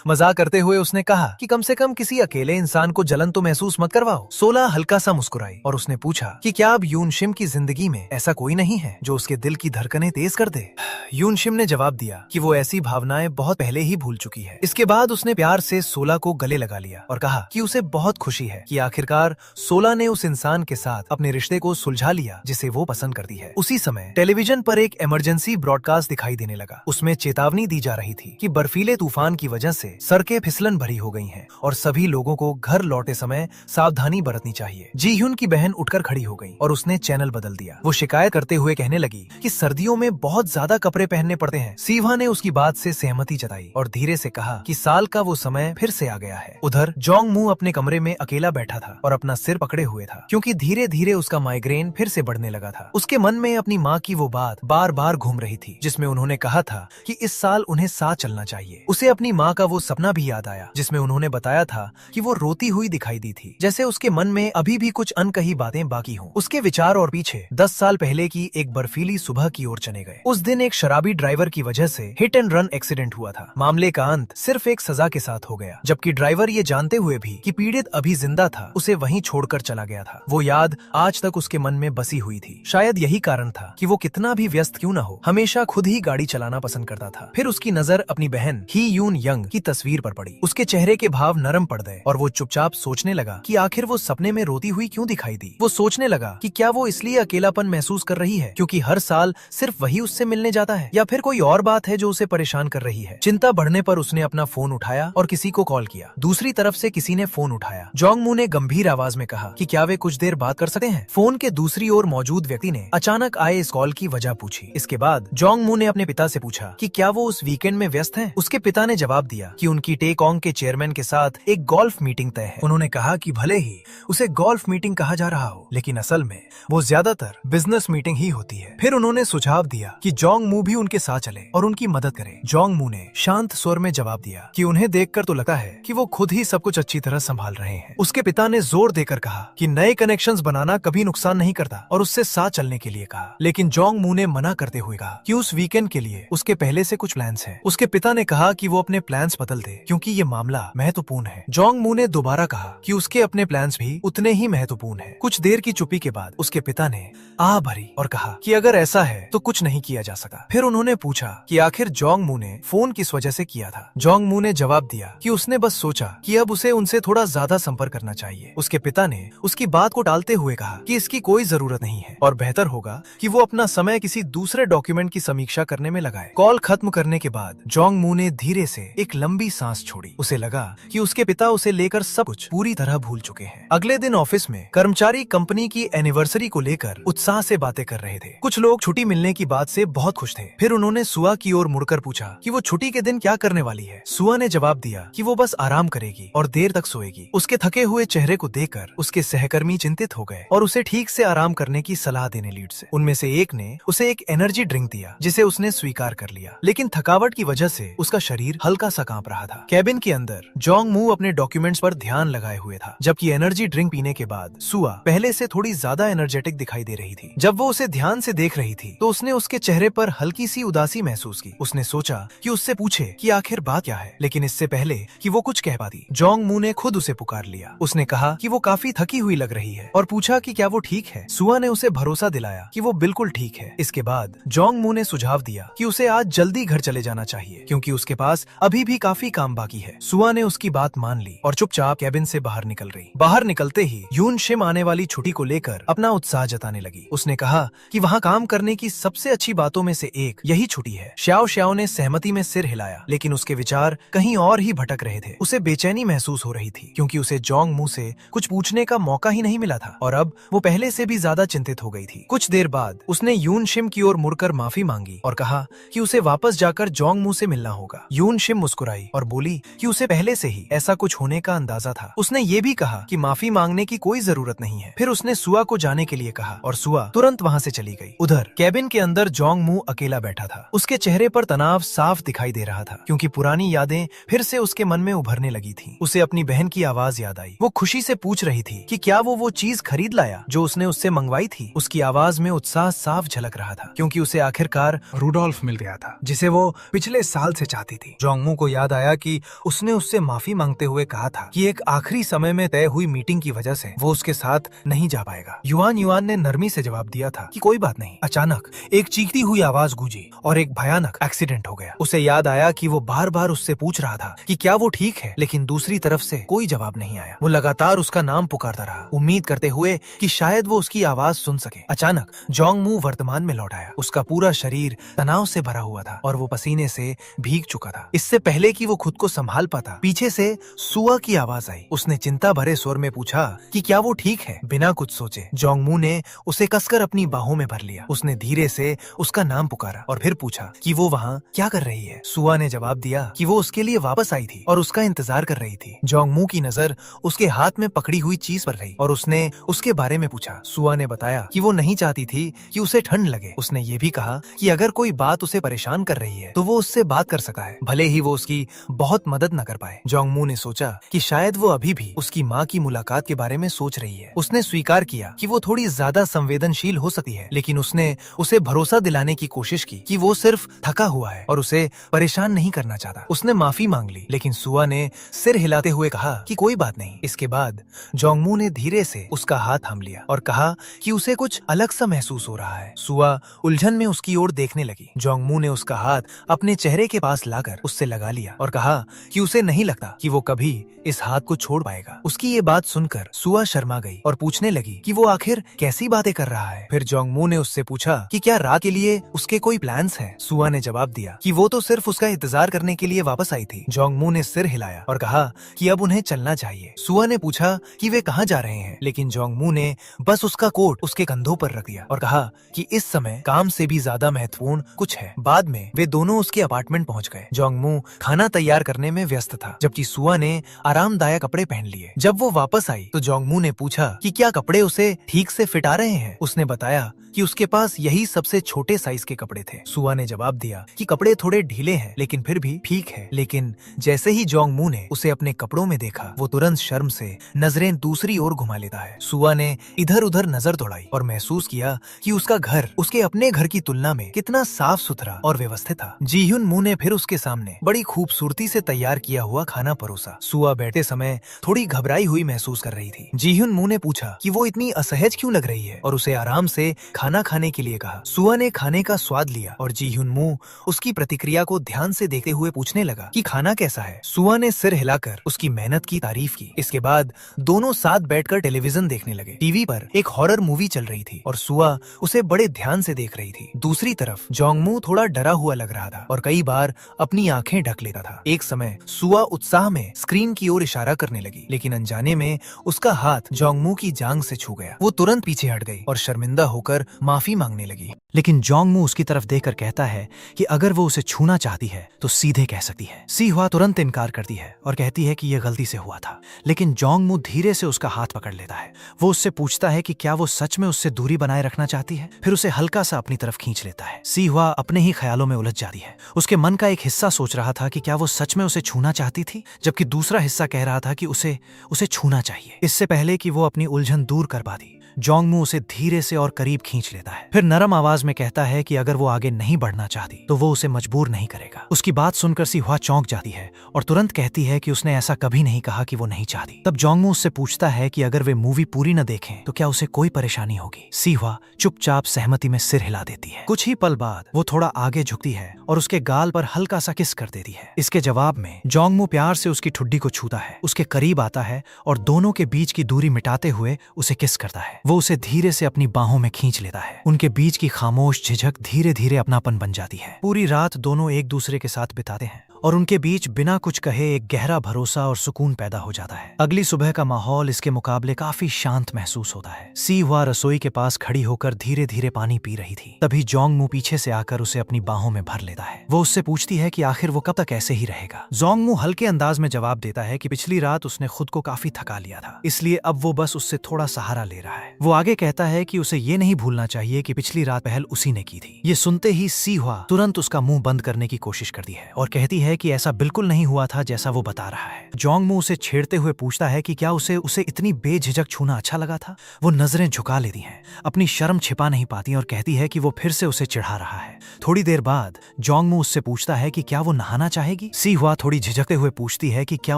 Speaker 1: मजाक करते हुए उसने कहा कि कम से कम किसी अकेले इंसान को जलन तो महसूस मत करवाओ। सोला हल्का सा मुस्कुराई और उसने पूछा कि क्या अब यून शिम की जिंदगी में ऐसा कोई नहीं है जो उसके दिल की धड़कनें तेज कर दे। यून शिम ने जवाब दिया कि वो ऐसी भावनाएं बहुत पहले ही भूल चुकी है। इसके बाद उसने प्यार से सोला को गले लगा लिया और कहा कि उसे बहुत खुशी है कि आखिरकार सोला ने उस इंसान के साथ अपने रिश्ते को सुलझा लिया जिसे वो पसंद करती है। उसी समय टेलीविजन पर एक इमरजेंसी ब्रॉडकास्ट दिखाई देने लगा। उसमें चेतावनी दी जा रही थी कि बर्फीले तूफान की वजह से सड़कें फिसलन भरी हो गई हैं और सभी लोगों को घर लौटे समय सावधानी बरतनी चाहिए। जी ह्यून की बहन उठकर खड़ी हो गई और उसने चैनल बदल दिया। वो शिकायत करते हुए कहने लगी कि सर्दियों में बहुत ज्यादा कपड़े पहनने पड़ते हैं। सीवा ने उसकी बात से सहमति जताई और धीरे से कहा कि साल का वो समय फिर से आ गया है। उधर जोंग मू अपने कमरे में अकेला बैठा था और अपना सिर पकड़े हुए था, क्योंकि धीरे धीरे उसका माइग्रेन फिर से बढ़ने लगा था। उसके मन में अपनी माँ की वो बात बार बार घूम रही थी जिसमें उन्होंने कहा था कि इस साल उन्हें साथ चलना चाहिए। उसे अपनी माँ का वो सपना भी याद आया जिसमें उन्होंने बताया था कि वो रोती हुई दिखाई दी थी, जैसे उसके मन में अभी भी कुछ अनकही बातें बाकी हों। उसके विचार और पीछे 10 साल पहले की एक बर्फीली सुबह की ओर चले गए। उस दिन एक शराबी ड्राइवर की वजह से हिट एंड रन एक्सीडेंट हुआ था। मामले का अंत सिर्फ एक सजा के साथ हो गया, जबकि ड्राइवर ये जानते हुए भी कि पीड़ित अभी जिंदा था उसे वहीं छोड़कर चला गया था। वो याद आज तक उसके मन में बसी हुई थी। शायद यही कारण था कि वो कितना भी व्यस्त क्यों न हो, हमेशा खुद ही गाड़ी चलाना पसंद करता था। फिर उसकी नजर अपनी बहन ही यून यंग की तस्वीर पर पड़ी। उसके चेहरे के भाव नरम पड़ गए और वो चुपचाप सोचने लगा कि आखिर वो सपने में रोती हुई क्यों दिखाई दी। वो सोचने लगा कि क्या वो इसलिए अकेलापन महसूस कर रही है क्योंकि हर साल सिर्फ वही उससे मिलने जाता है, या फिर कोई और बात है जो उसे परेशान कर रही है।
Speaker 2: चिंता बढ़ने पर उसने अपना फोन उठाया और किसी को कॉल किया। दूसरी तरफ से किसी ने फोन उठाया। जोंगमू ने गंभीर आवाज में कहा कि क्या वे कुछ देर बात कर सकते हैं। फोन के दूसरी ओर मौजूद व्यक्ति ने अचानक आए इस कॉल की वजह पूछी। इसके बाद जोंगमू ने अपने पिता से पूछा कि क्या वो उस वीकेंड में व्यस्त हैं। उसके पिता ने जवाब दिया कि उनकी टेकऑंग के चेयरमैन के साथ एक गोल्फ मीटिंग तय है। उन्होंने कहा कि भले ही उसे गोल्फ मीटिंग कहा जा रहा हो, लेकिन असल में वो ज्यादातर बिजनेस मीटिंग ही होती है। फिर उन्होंने सुझाव दिया कि जोंगमू भी उनके साथ चले और उनकी मदद करे। जोंगमू ने शांत स्वर में जवाब दिया कि उन्हें देखकर तो लगता है कि वो खुद ही सब कुछ अच्छी तरह संभाल रहे हैं। उसके पिता ने जोर देकर कहा कि नए कनेक्शंस बनाना कभी नुकसान नहीं करता और उससे साथ चलने के लिए कहा। लेकिन जोंगमू ने मना करते हुए कहा कि उस वीकेंड के लिए उसके पहले से कुछ प्लान्स हैं। उसके पिता ने कहा कि वो अपने प्लान्स बदल दे क्योंकि ये मामला महत्वपूर्ण है। जोंगमू ने दोबारा कहा कि उसके अपने प्लान्स भी उतने ही महत्वपूर्ण हैं। कुछ देर की चुप्पी के बाद उसके पिता ने आह भरी और कहा कि अगर ऐसा है तो कुछ नहीं किया जा सका। फिर उन्होंने पूछा कि आखिर जोंगमू ने फोन किस वजह से किया था। जोंगमू ने जवाब दिया कि उसने बस सोचा कि अब उसे उनसे थोड़ा ज्यादा संपर्क करना चाहिए। उसके पिता ने उसकी बात को टालते हुए कहा कि इसकी कोई जरूरत नहीं है और बेहतर होगा कि वो अपना समय किसी दूसरे डॉक्यूमेंट की समीक्षा करने में लगाए। कॉल खत्म करने के बाद जोंगमू ने धीरे से एक लंबी सांस छोड़ी। उसे लगा कि उसके पिता उसे लेकर सब कुछ पूरी तरह भूल चुके हैं। अगले दिन ऑफिस में कर्मचारी कंपनी की एनिवर्सरी को लेकर उत्साह से बातें कर रहे थे। कुछ लोग छुट्टी मिलने की बात से बहुत खुश थे। फिर उन्होंने सुआ की ओर मुड़कर पूछा कि वो छुट्टी के दिन क्या करने वाली है। सुआ ने जवाब दिया कि वो बस आराम करेगी और देर तक सोएगी। उसके थके हुए चेहरे को देखकर उसके सहकर्मी चिंतित हो गए और उसे ठीक से आराम करने की सलाह देने लीड से। उनमें से एक ने उसे एक एनर्जी ड्रिंक दिया जिसे उसने स्वीकार कर लिया, लेकिन थकावट की वजह से उसका शरीर हल्का सा कांप रहा था। कैबिन के अंदर जोंगमू अपने डॉक्यूमेंट्स पर ध्यान लगाए हुए था, जबकि एनर्जी ड्रिंक पीने के बाद सुआ पहले से थोड़ी ज्यादा एनर्जेटिक दिखाई दे रही थी। जब वो उसे ध्यान से देख रही थी तो उसने उसके चेहरे पर हल्की सी उदासी महसूस की। उसने सोचा कि उससे पूछे कि आखिर बात क्या है, लेकिन इससे पहले कि वो कुछ कह पाती, जोंगमू ने खुद उसे पुकार लिया। उसने कहा कि वो काफी थकी हुई लग रही है और पूछा कि क्या वो ठीक है। सुआ ने उसे भरोसा दिलाया कि वो बिल्कुल ठीक है। इसके बाद जोंगमू ने सुझाव दिया कि उसे आज जल्दी घर चले जाना चाहिए क्योंकि उसके पास अभी भी काफी काम बाकी है। सुआ ने उसकी बात मान ली और चुपचाप कैबिन से बाहर निकल रही। बाहर निकलते ही यून शिम आने वाली छुट्टी को लेकर अपना उत्साह जताने लगी। उसने कहा कि वहाँ काम करने की सबसे अच्छी बातों में से एक यही छुट्टी है। श्याओ श्याओ ने सहमति में सिर हिलाया, लेकिन उसके विचार कहीं और ही भटक रहे थे। उसे बेचैनी महसूस हो रही थी क्योंकि उसे जोंगमू से कुछ पूछने का मौका ही नहीं मिला था और अब वो पहले से भी ज्यादा चिंतित हो गई थी। कुछ देर बाद उसने यून शिम की ओर मुड़कर माफी मांगी और कहा कि उसे वापस जाकर जोंगमू से मिलना होगा। यून शिम मुस्कुराई और बोली कि उसे पहले से ही ऐसा कुछ होने का अंदाजा था। उसने ये भी कहा कि माफी मांगने की कोई जरूरत नहीं है। फिर उसने सुआ को जाने के लिए कहा और सुआ तुरंत वहाँ से चली गई। उधर कैबिन के अंदर जोंगमू अकेला बैठा था। उसके चेहरे पर तनाव साफ दिखाई दे रहा था क्योंकि पुरानी यादें फिर से उसके मन में उभरने लगी थी। उसे अपनी बहन की आवाज याद आई। वो खुशी से पूछ रही थी कि क्या वो चीज खरीद लाया जो उसने उससे मंगवाई थी। उसकी आवाज में उत्साह साफ झलक रहा था क्योंकि उसे आखिरकार
Speaker 1: रूडोल्फ मिल गया था जिसे वो पिछले साल से चाहती थी। जोंगमू को याद आया कि उसने उससे माफी मांगते हुए कहा था कि एक आखिरी समय में तय हुई मीटिंग की वजह से वो उसके साथ नहीं जा पाएगा। युआन युआन ने नरमी से जवाब दिया था कि कोई बात नहीं। अचानक एक चीखती हुई आवाज गूंजी और एक भयानक एक्सीडेंट हो गया। उसे याद आया कि वो बार बार उससे पूछ रहा था कि क्या वो ठीक है, लेकिन दूसरी तरफ से कोई जवाब नहीं आया। वो लगातार उसका नाम पुकारता रहा, उम्मीद करते हुए कि शायद वो उसकी आवाज सुन सके। अचानक जोंगमू वर्तमान में लौट आया। उसका पूरा शरीर तनाव से भरा हुआ था और वो पसीने से भीग चुका था। इससे पहले कि वो खुद को संभाल पाता, पीछे से सुआ की आवाज आई। उसने चिंता भरे स्वर में पूछा कि क्या वो ठीक है। बिना कुछ सोचे जोंगमू ने उसे कसकर अपनी बाहों में भर लिया। उसने धीरे से उसका नाम पुकारा और फिर पूछा कि वो वहाँ क्या कर रही है। सुआ ने जवाब दिया कि वो उसके लिए वापस आई थी और उसका इंतजार कर रही थी। जोंगमू की नजर उसके हाथ में पकड़ी हुई चीज पर रही और उसने उसके बारे में पूछा। सुआ ने बताया कि वो नहीं चाहती थी कि उसे ठंड लगे। उसने ये भी कहा कि अगर कोई बात उसे परेशान कर रही है तो वो उससे बात कर सकता है, भले ही वो उसकी बहुत मदद न कर पाए। जोंगमू ने सोचा कि शायद वो अभी भी उसकी माँ की मुलाकात के बारे में सोच रही है। उसने स्वीकार किया कि वो थोड़ी ज्यादा संवेदनशील हो सकती है, लेकिन उसने उसे भरोसा दिलाने की कोशिश की कि वो सिर्फ थका हुआ है और उसे परेशान नहीं करना चाहता। उसने माफी मांग ली, लेकिन सुआ ने सिर हिलाते हुए कहा कि कोई बात नहीं। इसके बाद जोंगमू ने धीरे से उसका हाथ थाम लिया और कहा कि उसे कुछ अलग सा महसूस हो रहा है। सुआ उलझन में उसकी ओर देखने लगी। जोंगमू ने उसका हाथ अपने चेहरे के पास लाकर उससे लगा लिया और कहा कि उसे नहीं लगता कि वो कभी इस हाथ को छोड़ पाएगा। उसकी ये बात सुनकर सुआ शर्मा गई और पूछने लगी कि वो आखिर कैसी बातें कर रहा है। फिर जोंगमू ने उससे पूछा कि क्या रात के लिए उसके कोई प्लान्स हैं। सुआ ने जवाब दिया कि वो तो सिर्फ उसका
Speaker 2: इंतजार करने के लिए वापस आई थी। जोंगमू ने सिर हिलाया और कहा कि अब उन्हें चलना चाहिए। सुआ ने पूछा कि वे कहाँ जा रहे हैं, लेकिन जोंगमू ने बस उसका कोट उसके कंधों पर रख दिया और कहा कि इस समय काम से भी ज्यादा महत्वपूर्ण कुछ है। बाद में वे दोनों उसके अपार्टमेंट पहुंच गए। जोंगमू खाना तैयार करने में व्यस्त था, जबकि सुआ ने आरामदायक कपड़े पहन लिए। जब वो वापस आई तो जोंगमू ने पूछा कि क्या कपड़े उसे ठीक से फिट आ रहे हैं। उसने बताया कि उसके पास यही सबसे छोटे साइज के कपड़े थे। सुआ ने जवाब दिया कि कपड़े थोड़े ढीले हैं, लेकिन फिर भी ठीक है। लेकिन जैसे ही जोंगमू ने उसे अपने कपड़ों में देखा, वो तुरंत शर्म से नजरें दूसरी ओर घुमा लेता है। सुआ ने इधर उधर नजर दौड़ाई और महसूस किया कि उसका घर उसके अपने घर की तुलना में कितना साफ सुथरा और व्यवस्थित था। जी ह्यून मू ने फिर उसके सामने बड़ी खूबसूरती से तैयार किया हुआ खाना परोसा। सुआ बैठते समय थोड़ी घबराई हुई महसूस कर रही थी। जी ह्यून मू ने पूछा कि वो इतनी असहज क्यों लग रही है और उसे आराम से खाना खाने के लिए कहा। सुआ ने खाने का स्वाद लिया और जी ह्यून मू उसकी प्रतिक्रिया को ध्यान से देखते हुए पूछने लगा कि खाना कैसा है। सुआ ने सिर हिलाकर उसकी मेहनत की तारीफ की। इसके बाद दोनों साथ बैठकर टेलीविजन देखने लगे। टीवी पर एक हॉरर मूवी चल रही थी और सुआ उसे बड़े ध्यान से देख रही थी। दूसरी तरफ जोंगमू थोड़ा डरा हुआ लग रहा था और कई बार अपनी आंखें ढक लेता था। एक समय सुआ उत्साह में स्क्रीन की ओर इशारा करने लगी, लेकिन अनजाने में उसका हाथ जोंगमू की जांघ से छू गया। वो तुरंत पीछे हट गई और शर्मिंदा होकर माफी मांगने लगी।
Speaker 3: लेकिन जोंगमू उसकी तरफ देखकर कहता है कि अगर वो उसे छूना चाहती है तो सीधे कह सकती है। सी हुआ तुरंत इनकार करती है और कहती है कि यह गलती से हुआ था, लेकिन जोंगमू धीरे से उसका हाथ पकड़ लेता है। वो उससे पूछता है कि क्या वो सच में उससे दूरी बनाए रखना चाहती है, फिर उसे हल्का सा अपनी तरफ खींच लेता है। सी हुआ अपने ही ख्यालों में उलझ जाती है। उसके मन का एक हिस्सा सोच रहा था कि क्या वो सच में उसे छूना चाहती थी, जबकि दूसरा हिस्सा कह रहा था कि उसे छूना चाहिए। इससे पहले कि वो अपनी उलझन दूर कर पाती, जोंगमू उसे धीरे से और करीब खींच लेता है। फिर नरम आवाज में कहता है कि अगर वो आगे नहीं बढ़ना चाहती तो वो उसे मजबूर नहीं करेगा। उसकी बात सुनकर सी हुआ चौंक जाती है और तुरंत कहती है कि उसने ऐसा कभी नहीं कहा कि वो नहीं चाहती। तब जोंगमू उससे पूछता है कि अगर वे मूवी पूरी न देखें तो क्या उसे कोई परेशानी होगी। सी हुआ चुपचाप सहमति में सिर हिला देती है। कुछ ही पल बाद वो थोड़ा आगे झुकती है और उसके गाल पर हल्का सा किस कर देती है। इसके जवाब में जोंगमू प्यार से उसकी ठुड्डी को छूता है, उसके करीब आता है और दोनों के बीच की दूरी मिटाते हुए उसे किस करता है। वो उसे धीरे से अपनी बाहों में खींच लेता है। उनके बीच की खामोश झिझक धीरे धीरे अपनापन बन जाती है। पूरी रात दोनों एक दूसरे के साथ बिताते हैं और उनके बीच बिना कुछ कहे एक गहरा भरोसा और सुकून पैदा हो जाता है। अगली सुबह का माहौल इसके मुकाबले काफी शांत महसूस होता है। सी हुआ रसोई के पास खड़ी होकर धीरे धीरे पानी पी रही थी। तभी जोंगमू पीछे से आकर उसे अपनी बाहों में भर लेता है। वो उससे पूछती है कि आखिर वो कब तक ऐसे ही रहेगा। जोंगमू हल्के अंदाज में जवाब देता है कि पिछली रात उसने खुद को काफी थका लिया था, इसलिए अब वो बस उससे थोड़ा सहारा ले रहा है। वो आगे कहता है कि उसे ये नहीं भूलना चाहिए कि पिछली रात पहल उसी ने की थी। ये सुनते ही सी हुआ तुरंत उसका मुंह बंद करने की कोशिश करती है और कहती है कि ऐसा बिल्कुल नहीं हुआ था जैसा वो बता रहा है। जोंगमू उसे छेड़ते हुए पूछता है कि क्या उसे इतनी बेझिझक छूना अच्छा लगा था। वो नजरें झुका लेती हैं, अपनी शर्म छिपा नहीं पाती और कहती है कि वो फिर से उसे चिढ़ा रहा है। थोड़ी देर बाद जोंगमू उससे पूछता है कि क्या वो नहाना चाहेगी। सी हुआ थोड़ी झिझकते हुए पूछती है कि क्या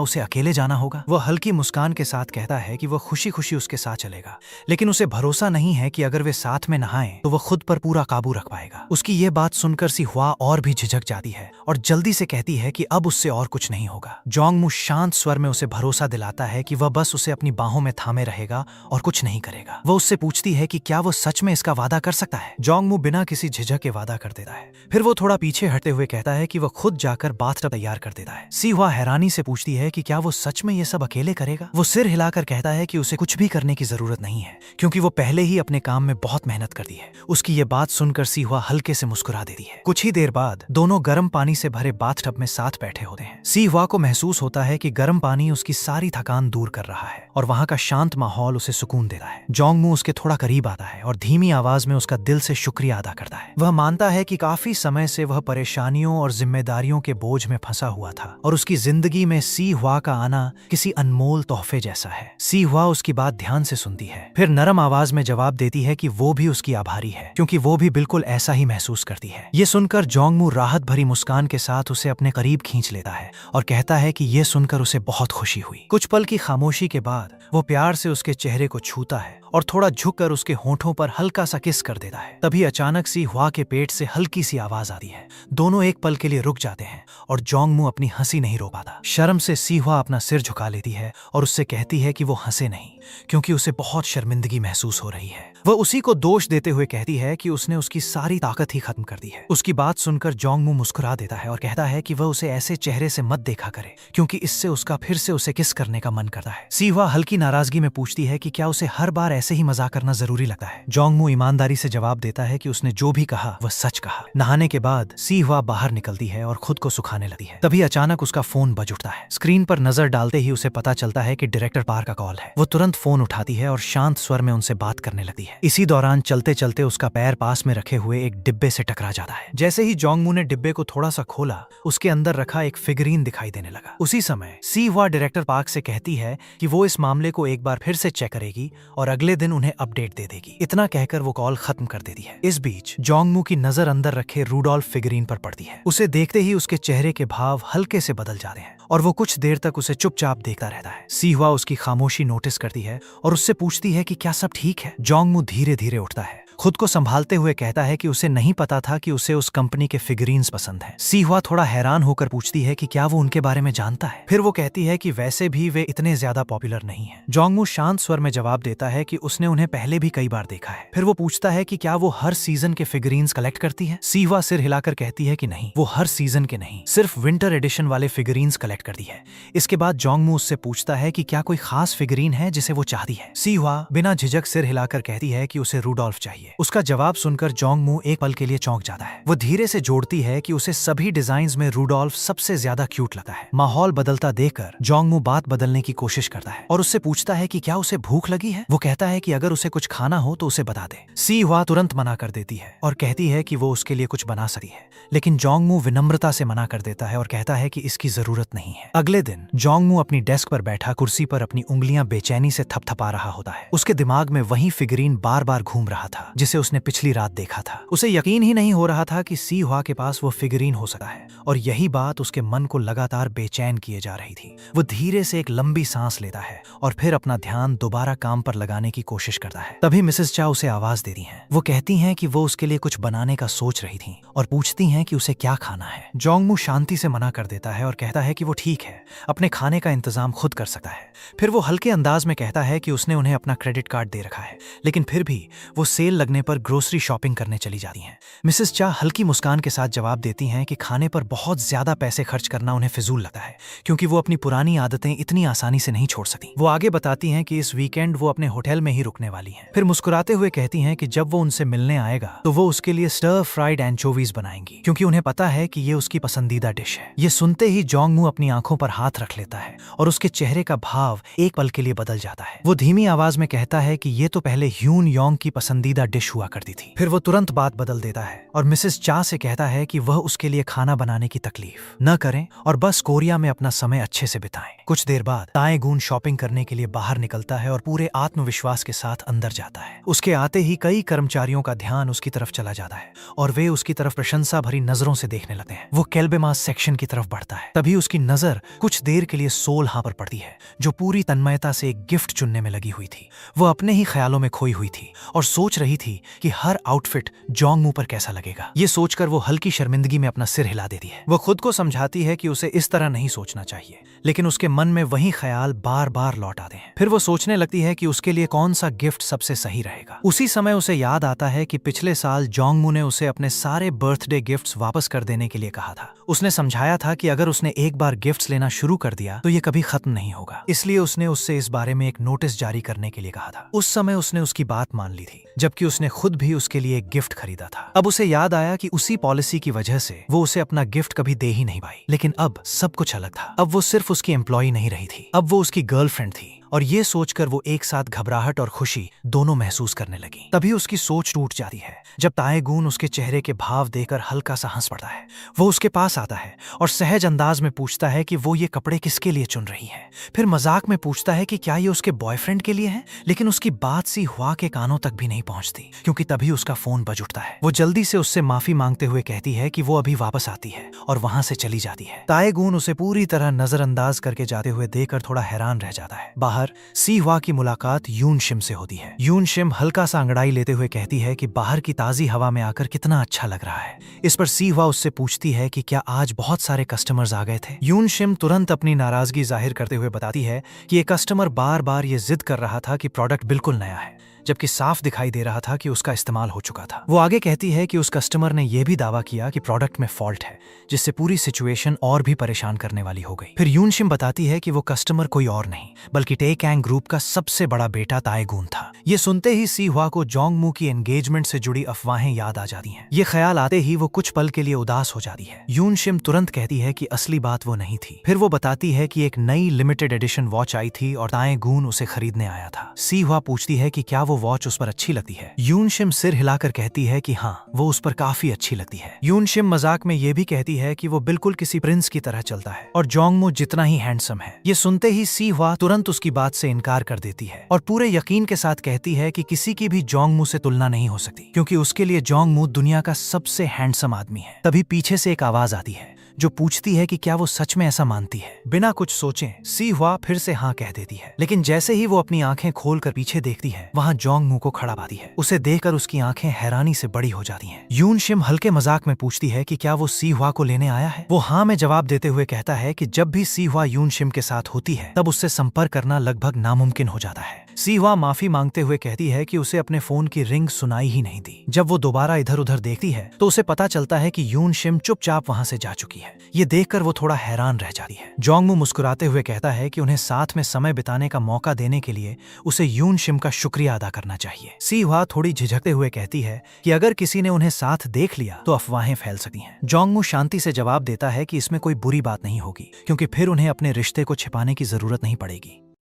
Speaker 3: उसे अकेले जाना होगा। वो हल्की मुस्कान के साथ कहता है कि वो खुशी खुशी उसके साथ चलेगा, लेकिन उसे भरोसा नहीं है कि अगर वे साथ में नहाएं तो वो खुद पर पूरा काबू रख पाएगा। उसकी ये बात सुनकर सी हुआ और भी झिझक जाती है और जल्दी से कहती है कि अब उससे और कुछ नहीं होगा। जोंगमू शांत स्वर में उसे भरोसा दिलाता है कि वह बस उसे अपनी बाहों में थामे रहेगा और कुछ नहीं करेगा। वो उससे पूछती है कि क्या वो सच में इसका वादा कर सकता है। जोंगमू बिना किसी झिझक के वादा कर देता है। फिर वो थोड़ा पीछे हटते हुए कहता है कि वो खुद जाकर बाथटब तैयार कर देता है। सी हुआ हैरानी से पूछती है कि क्या वो सच में ये सब अकेले करेगा। वो सिर हिलाकर कहता है कि उसे कुछ भी करने की जरूरत नहीं है, क्योंकि वो पहले ही अपने काम में बहुत मेहनत करती है। उसकी ये बात सुनकर सी हुआ हल्के से मुस्कुरा देती है। कुछ ही देर बाद दोनों गर्म पानी से भरे बाथटब में साथ बैठे होते हैं। सी हुआ को महसूस होता है कि गर्म पानी उसकी सारी थकान दूर कर रहा है और वहाँ का शांत माहौल उसे सुकून देता है। जोंगमू उसके थोड़ा करीब आता है और धीमी आवाज में उसका दिल से शुक्रिया अदा करता है। वह मानता है कि काफी समय से वह परेशानियों और जिम्मेदारियों के बोझ में फंसा हुआ था और उसकी जिंदगी में सी हुआ का आना किसी अनमोल तोहफे जैसा है। सी हुआ उसकी बात ध्यान से सुनती है, फिर नरम आवाज में जवाब देती है कि वो भी उसकी आभारी है, क्योंकि वो भी बिल्कुल ऐसा ही महसूस करती है। ये सुनकर जोंगमू राहत भरी मुस्कान के साथ उसे अपने करीब खींच लेता है और कहता है कि ये सुनकर उसे बहुत खुशी हुई। कुछ पल की खामोशी के बाद वो प्यार से उसके चेहरे को छूता है और थोड़ा झुककर उसके होठों पर हल्का सा किस कर देता है। तभी अचानक सी हुआ के पेट से हल्की सी आवाज आती है। दोनों एक पल के लिए रुक जाते हैं और जोंगमू अपनी हंसी नहीं रोक पाता। शर्म से सी हुआ अपना सिर झुका लेती है और उससे कहती है कि वो हंसे नहीं, क्योंकि उसे बहुत शर्मिंदगी महसूस हो रही है। वह उसी को दोष देते हुए कहती है कि उसने उसकी सारी ताकत ही खत्म कर दी है। उसकी बात सुनकर जोंगमू मुस्कुरा देता है और कहता है कि वह उसे ऐसे चेहरे से मत देखा करे, क्योंकि इससे उसका फिर से उसे किस करने का मन करता है। सी हुआ हल्की नाराजगी में पूछती है कि क्या उसे हर बार ऐसे ही मजाक करना जरूरी लगता है। जोंगमू ईमानदारी से जवाब देता है कि उसने जो भी कहा वह सच कहा। नहाने के बाद सी हुआ बाहर निकलती है और खुद को सुखाने लगती है। तभी अचानक उसका फोन बज उठता है। स्क्रीन पर नजर डालते ही उसे पता चलता है कि डायरेक्टर पार का कॉल है। वो तुरंत फोन उठाती है और शांत स्वर में उनसे बात करने लगती है। इसी दौरान चलते चलते उसका पैर पास में रखे हुए एक डिब्बे से टकरा जाता है। जैसे ही जोंगमू ने डिब्बे को थोड़ा सा खोला, उसके अंदर रखा एक फिगरीन दिखाई देने लगा। उसी समय सी हुआ डायरेक्टर पार्क से कहती है कि वो इस मामले को एक बार फिर से चेक करेगी और अगले दिन उन्हें अपडेट दे देगी। इतना कहकर वो कॉल खत्म कर देती है। इस बीच जोंगमू की नजर अंदर रखे रूडोल्फ फिगरीन पर पड़ती है। उसे देखते ही उसके चेहरे के भाव हल्के से बदल जाते हैं और वो कुछ देर तक उसे चुपचाप देखता रहता है। सी हुआ उसकी खामोशी नोटिस करती है और उससे पूछती है कि क्या सब ठीक है। जोंगमू धीरे धीरे उठता है, खुद को संभालते हुए कहता है कि उसे नहीं पता था कि उसे उस कंपनी के फिगरीन्स पसंद हैं। सी हुआ थोड़ा हैरान होकर पूछती है कि क्या वो उनके बारे में जानता है। फिर वो कहती है कि वैसे भी वे इतने ज्यादा पॉपुलर नहीं हैं। जोंगमू शांत स्वर में जवाब देता है कि उसने उन्हें पहले भी कई बार देखा है। फिर वो पूछता है कि क्या वो हर सीजन के फिगरीन्स कलेक्ट करती है। सी हुआ सिर हिलाकर कहती है कि नहीं, वो हर सीजन के नहीं, सिर्फ विंटर एडिशन वाले फिगरीन्स कलेक्ट करती है। इसके बाद जोंगमू उससे पूछता है कि क्या कोई खास फिगरीन है जिसे वो चाहती है। सी हुआ बिना झिझक सिर हिलाकर कहती है कि उसे रूडोल्फ चाहिए। उसका जवाब सुनकर जोंगमू एक पल के लिए चौंक जाता है। वो धीरे से जोड़ती है कि उसे सभी डिजाइन्स में रूडोल्फ सबसे ज्यादा क्यूट लगता है। माहौल बदलता देखकर जोंगमू बात बदलने की कोशिश करता है और उससे पूछता है कि क्या उसे भूख लगी है। वो कहता है कि अगर उसे कुछ खाना हो तो उसे बता दे। सी हुआ तुरंत मना कर देती है और कहती है कि वो उसके लिए कुछ बना सकती है, लेकिन जोंगमू विनम्रता से मना कर देता है और कहता है कि इसकी जरूरत नहीं है। अगले दिन जोंगमू अपनी डेस्क पर बैठा कुर्सी पर अपनी उंगलियां बेचैनी से थपथपा रहा होता है। उसके दिमाग में वही फिगरीन बार बार घूम रहा था जिसे उसने पिछली रात देखा था। उसे यकीन ही नहीं हो रहा था कि सी हुआ के पास वो फिगरीन हो सकता है और यही बात उसके मन को लगातार बेचैन किए जा रही थी। वो धीरे से एक लंबी सांस लेता है और फिर अपना ध्यान दोबारा काम पर लगाने की कोशिश करता है। तभी मिसेस चा उसे आवाज देती हैं। वो कहती हैं कि वो उसके लिए कुछ बनाने का सोच रही थी और पूछती हैं कि उसे क्या खाना है। जोंगमू शांति से मना कर देता है और कहता है कि वो ठीक है, अपने खाने का इंतजाम खुद कर सकता है। फिर वो हल्के अंदाज में कहता है कि उसने उन्हें अपना क्रेडिट कार्ड दे रखा है, लेकिन फिर भी वो सेल लगने पर ग्रोसरी शॉपिंग करने चली जाती हैं। मिसेस चा हल्की मुस्कान के साथ जवाब देती हैं कि खाने पर बहुत ज्यादा पैसे खर्च करना उन्हें फिजूल लगता है, क्योंकि वो अपनी पुरानी आदतें इतनी आसानी से नहीं छोड़ सकती। वो आगे बताती हैं कि इस वीकेंड वो अपने होटल में ही रुकने वाली हैं। फिर मुस्कुराते हुए कहती हैं कि जब वो उनसे मिलने आएगा तो वो उसके लिए स्टर फ्राइड एंचोवीज बनाएंगी, क्योंकि उन्हें पता है कि ये उसकी पसंदीदा डिश है। ये सुनते ही जोंगमू अपनी आंखों पर हाथ रख लेता है और उसके चेहरे का भाव एक पल के लिए बदल जाता है। वो धीमी आवाज में कहता है कि ये तो पहले ह्यून योंग की पसंदीदा डिश हुआ करती थी। फिर वो तुरंत बात बदल देता है और मिसेस चा से कहता है कि वह उसके लिए खाना बनाने की तकलीफ न करें और बस कोरिया में अपना समय अच्छे से बिताएं। कुछ देर बाद ताएगून शॉपिंग करने के लिए बाहर निकलता है और पूरे आत्मविश्वास के साथ अंदर जाता है। उसके आते ही कई कर्मचारियों का ध्यान उसकी तरफ चला जाता है और वे उसकी तरफ प्रशंसा भरी नजरों से देखने लगते हैं। वो केल्बेमास सेक्शन की तरफ बढ़ता है। तभी उसकी नजर कुछ देर के लिए सोल्हा पर पड़ती है, जो पूरी तन्मयता से एक गिफ्ट चुनने में लगी हुई थी। वो अपने ही ख्यालों में खोई हुई थी और सोच रही थी कि हर आउटफिट जोंगमू पर कैसा लगेगा। ये सोचकर वो हल्की शर्मिंदगी में अपना सिर हिला देती है। वो खुद को समझाती है कि उसे इस तरह नहीं सोचना चाहिए, लेकिन उसके मन में वही ख्याल बार बार लौट आते हैं। फिर वो सोचने लगती है कि उसके लिए कौन सा गिफ्ट सबसे सही रहेगा। उसी समय उसे याद आता है कि पिछले साल जोंगमू ने उसे अपने सारे बर्थडे गिफ्ट्स वापस कर देने के लिए कहा था। उसने समझाया था कि अगर उसने एक बार गिफ्ट्स लेना शुरू कर दिया तो ये कभी खत्म नहीं होगा, इसलिए उसने उससे इस बारे में एक नोटिस जारी करने के लिए कहा था। उस समय उसने उसकी बात मान ली थी, जबकि उसने खुद भी उसके लिए एक गिफ्ट खरीदा था। अब उसे याद आया कि उसी पॉलिसी की वजह से वो उसे अपना गिफ्ट कभी दे ही नहीं पाई। लेकिन अब सब कुछ अलग था। अब वो सिर्फ उसकी एम्प्लॉय नहीं रही थी, अब वो उसकी गर्लफ्रेंड थी और ये सोचकर वो एक साथ घबराहट और खुशी दोनों महसूस करने लगी। तभी उसकी सोच टूट जाती है जब ताएगून उसके चेहरे के भाव देकर हल्का सा हंस पड़ता है। वो उसके पास आता है और सहज अंदाज में पूछता है कि वो ये कपड़े किसके लिए चुन रही है। फिर मजाक में पूछता है कि क्या ये उसके बॉयफ्रेंड के लिए है, लेकिन उसकी बात सी हुआ के कानों तक भी नहीं पहुंचती, क्योंकि तभी उसका फोन बज उठता है। वो जल्दी से उससे माफी मांगते हुए कहती है कि वो अभी वापस आती है और वहां से चली जाती है। ताएगून उसे पूरी तरह नजरअंदाज करके जाते हुए देखकर थोड़ा हैरान रह जाता है। बाहर बाहर सी हुआ की मुलाकात यून शिम से होती है। यून शिम हल्का सा अंगड़ाई लेते हुए कहती है कि बाहर की ताजी हवा में आकर कितना अच्छा लग रहा है। इस पर सी हुआ उससे पूछती है कि क्या आज बहुत सारे कस्टमर्स आ गए थे। यून शिम तुरंत अपनी नाराजगी जाहिर करते हुए बताती है कि ये कस्टमर बार बार ये जिद कर रहा था कि प्रोडक्ट बिल्कुल नया है, जबकि साफ दिखाई दे रहा था कि उसका इस्तेमाल हो चुका था। वो आगे कहती है कि उस कस्टमर ने यह भी दावा किया कि प्रोडक्ट में फॉल्ट है, जिससे पूरी सिचुएशन और भी परेशान करने वाली हो गई। फिर यून शिम बताती है कि वो कस्टमर कोई और नहीं बल्कि टेकैंग ग्रुप का सबसे बड़ा बेटा ताएगून था। ये सुनते ही सी हुआ को जोंगमू की एंगेजमेंट से जुड़ी अफवाहें याद आ जाती हैं। ये ख्याल आते ही वो कुछ पल के लिए उदास हो जाती है। यून शिम तुरंत कहती है कि असली बात वो नहीं थी। फिर वो बताती है कि एक नई लिमिटेड एडिशन वॉच आई थी और ताएगून उसे खरीदने आया था। सी हुआ पूछती है कि क्या वो वॉच उस पर अच्छी लगती है। यून शिम सिर हिलाकर कहती है कि हाँ, वो उस पर काफी अच्छी लगती है। यून शिम मजाक में ये भी कहती है कि वो बिल्कुल किसी प्रिंस की तरह चलता है और जोंगमू जितना ही हैंडसम है। ये सुनते ही सी हुआ तुरंत उसकी बात से इनकार कर देती है और पूरे यकीन के साथ कहती है कि किसी की भी जोंगमू से तुलना नहीं हो सकती, क्योंकि उसके लिए जोंगमू दुनिया का सबसे हैंडसम आदमी है। तभी पीछे से एक आवाज आती है जो पूछती है कि क्या वो सच में ऐसा मानती है। बिना कुछ सोचे सी हुआ फिर से हाँ कह देती है, लेकिन जैसे ही वो अपनी आंखें खोलकर पीछे देखती है, वहाँ जोंगमू को खड़ा पाती है। उसे देखकर उसकी आंखें हैरानी से बड़ी हो जाती हैं। यून शिम हल्के मजाक में पूछती है कि क्या वो सी हुआ को लेने आया है। वो हाँ में जवाब देते हुए कहता है कि जब भी सी हुआ यून शिम के साथ होती है तब उससे संपर्क करना लगभग नामुमकिन हो जाता है। सी हुआ माफी मांगते हुए कहती है कि उसे अपने फोन की रिंग सुनाई ही नहीं दी। जब वो दोबारा इधर उधर देखती है तो उसे पता चलता है कि यून शिम चुपचाप वहां से जा चुकी है। ये देखकर वो थोड़ा हैरान रह जाती है। जोंगमू मुस्कुराते हुए कहता है कि उन्हें साथ में समय बिताने का मौका देने के लिए उसे यून शिम का शुक्रिया अदा करना चाहिए। सी हुआ थोड़ी झिझकते हुए कहती है कि अगर किसी ने उन्हें साथ देख लिया तो अफवाहें फैल सकती हैं। जोंगमू शांति से जवाब देता है कि इसमें कोई बुरी बात नहीं होगी, क्योंकि फिर उन्हें अपने रिश्ते को छिपाने की जरूरत नहीं पड़ेगी।